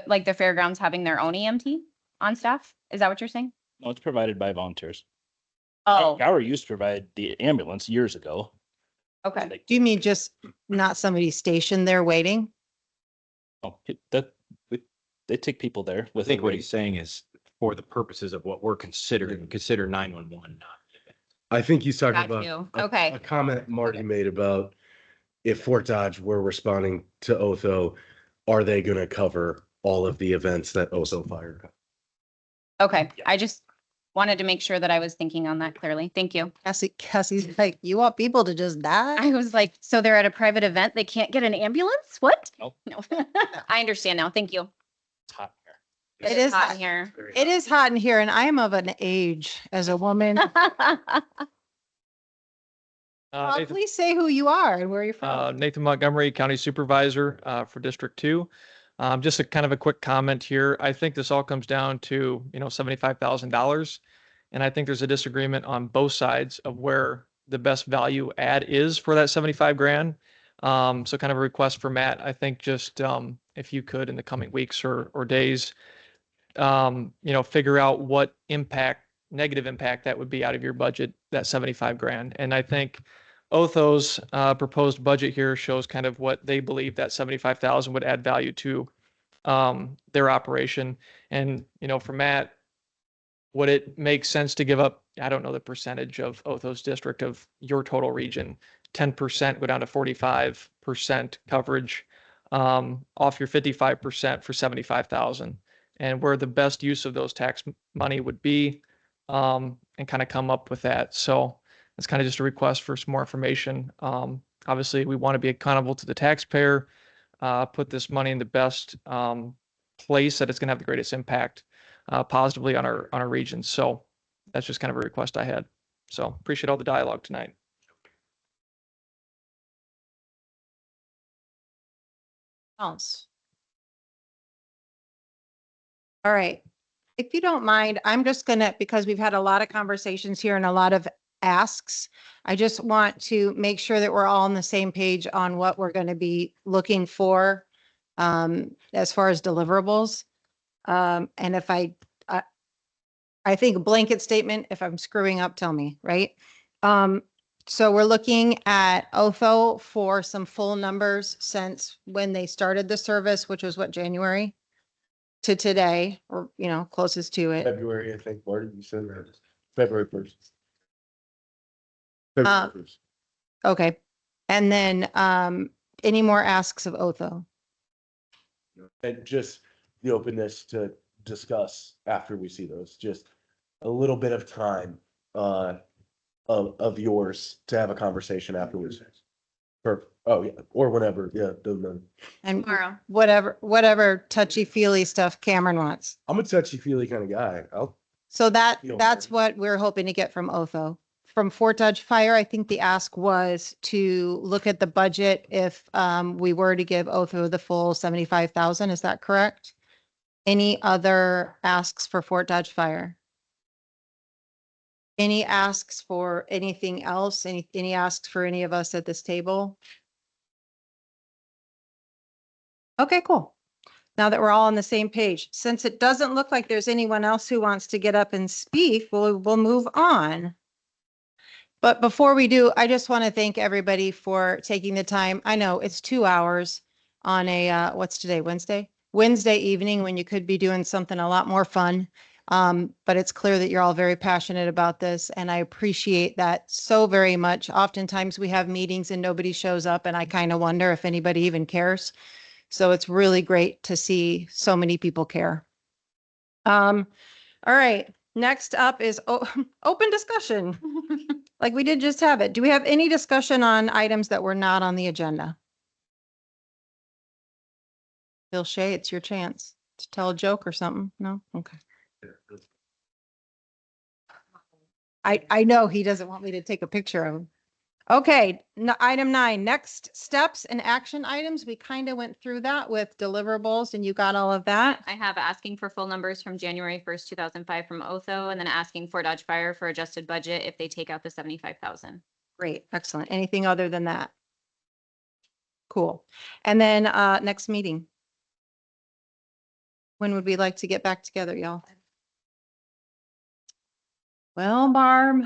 like the fairgrounds having their own EMT on staff? Is that what you're saying? No, it's provided by volunteers. Oh, Gower used to provide the ambulance years ago. okay. Do you mean just not somebody stationed there waiting? Oh, they take people there I with. think a what rig. he's saying is for the purposes of what we're considering, consider 911 not. I think he's talking Got about you. a Okay. comment Marty made about if Fort Dodge were responding to Otho, are they going to cover all of the events that Otho Fire? Okay. I just wanted to make sure that I was thinking on that clearly. Thank you. Cassie's like, you want people to just die? I was like, so they're at a private event, they can't get an ambulance? What? Nope. No. I understand now. Thank you. It's hot here. It is hot hot. in here. Very It hot. is hot in here and I am of an age as a woman. Nathan, Please say who you are and where you're from. Nathan Montgomery, County Supervisor for District 2. Just a kind of a quick comment here. I think this all comes down to, $75,000. And I think there's a disagreement on both sides of where the best value add is for that 75 grand. So kind of a request for Matt, I think just if you could in the coming weeks or days, figure out what negative impact that would be out of your budget, that 75 grand. And I think Otho's proposed budget here shows kind of what they believe that 75,000 would add value to their operation. And, for Matt, would it make sense to give up, I don't know the percentage of Otho's district of your total region, 10% go down to 45% coverage off your 55% for 75,000, and where the best use of those tax money would be, and kind of come up with that. So it's kind of just a request for some more information. Obviously, we want to be accountable to the taxpayer, put this money in the best place that it's going to have the greatest impact positively on our region. So that's just kind of a request I had. So appreciate all the dialogue tonight. Else. All right. If you don't mind, I'm just gonna, because we've had a lot of conversations here and a lot of asks, I just want to make sure that we're all on the same page on what we're going to be looking for as far as deliverables. And if I think a blanket statement, if I'm screwing up, tell me, right? So we're looking at Otho for some full numbers since when they started the service, which was what, January to today, or, closest to it. February, I think, Marty, you said that. February 1st. Uh, February 1st. Okay. And then any more asks of Otho? And just the openness to discuss after we see those, just a little bit of time of yours to have a conversation afterwards. Oh yeah, or whenever, yeah, doesn't matter. And Tomorrow. whatever touchy-feely stuff Cameron wants. I'm a touchy-feely kind of guy. So Feel that's free. what we're hoping to get from Otho. From Fort Dodge Fire, I think the ask was to look at the budget if we were to give Otho the full 75,000. Is that correct? Any other asks for Fort Dodge Fire? Any asks for anything else? Any asks for any of us at this table? Okay, cool. Now that we're all on the same page, since it doesn't look like there's anyone else who wants to get up and speak, we'll move on. But before we do, I just want to thank everybody for taking the time. I know it's 2 hours on a, what's today, Wednesday? Wednesday evening when you could be doing something a lot more fun. But it's clear that you're all very passionate about this and I appreciate that so very much. Oftentimes we have meetings and nobody shows up and I kind of wonder if anybody even cares. So it's really great to see so many people care. All right, next up is open discussion. Like we did just have it. Do we have any discussion on items that were not on the agenda? Bill Shea, it's your chance to tell a joke or something. No? Okay. I know he doesn't want me to take a picture of him. Okay, item 9, next steps and action items. We kind of went through that with deliverables and you got all of that. I have asking for full numbers from January 1st, 2005 from Otho, and then asking for Dodge Fire for adjusted budget if they take out the 75,000. Great, excellent. Anything other than that? Cool. And then next meeting. When would we like to get back together, y'all? Well, Barb.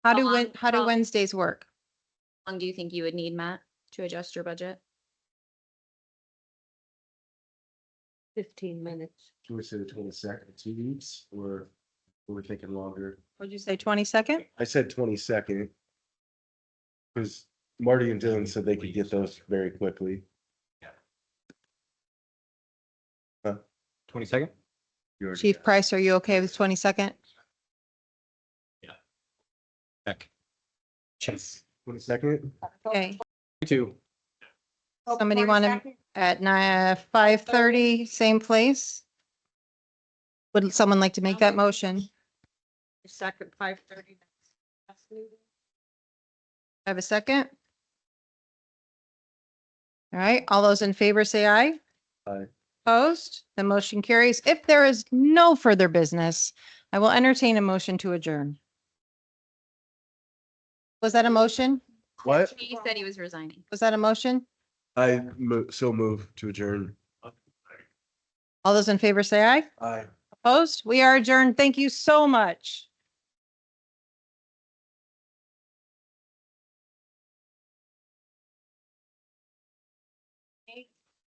How do Wednesdays work? How long do you think you would need, Matt, to adjust your budget? 15 minutes. Can we say the 22nd, 2 weeks, or we're thinking longer? Would you say 22nd? I said 22nd. Because Marty and Dylan said they could get those very quickly. 22nd? Chief Price, are you okay with 22nd? Heck. Chess. 22nd? Okay. Me too. Somebody want to at 5:30, same place? Would someone like to make that motion? Second, 5:30. Have a second? All right, all those in favor say aye. Aye. Opposed? The motion carries. If there is no further business, I will entertain a motion to adjourn. Was that a motion? What? He said he was resigning. Was that a motion? So move to adjourn. All those in favor say aye. Aye. Opposed? We are adjourned. Thank you so much.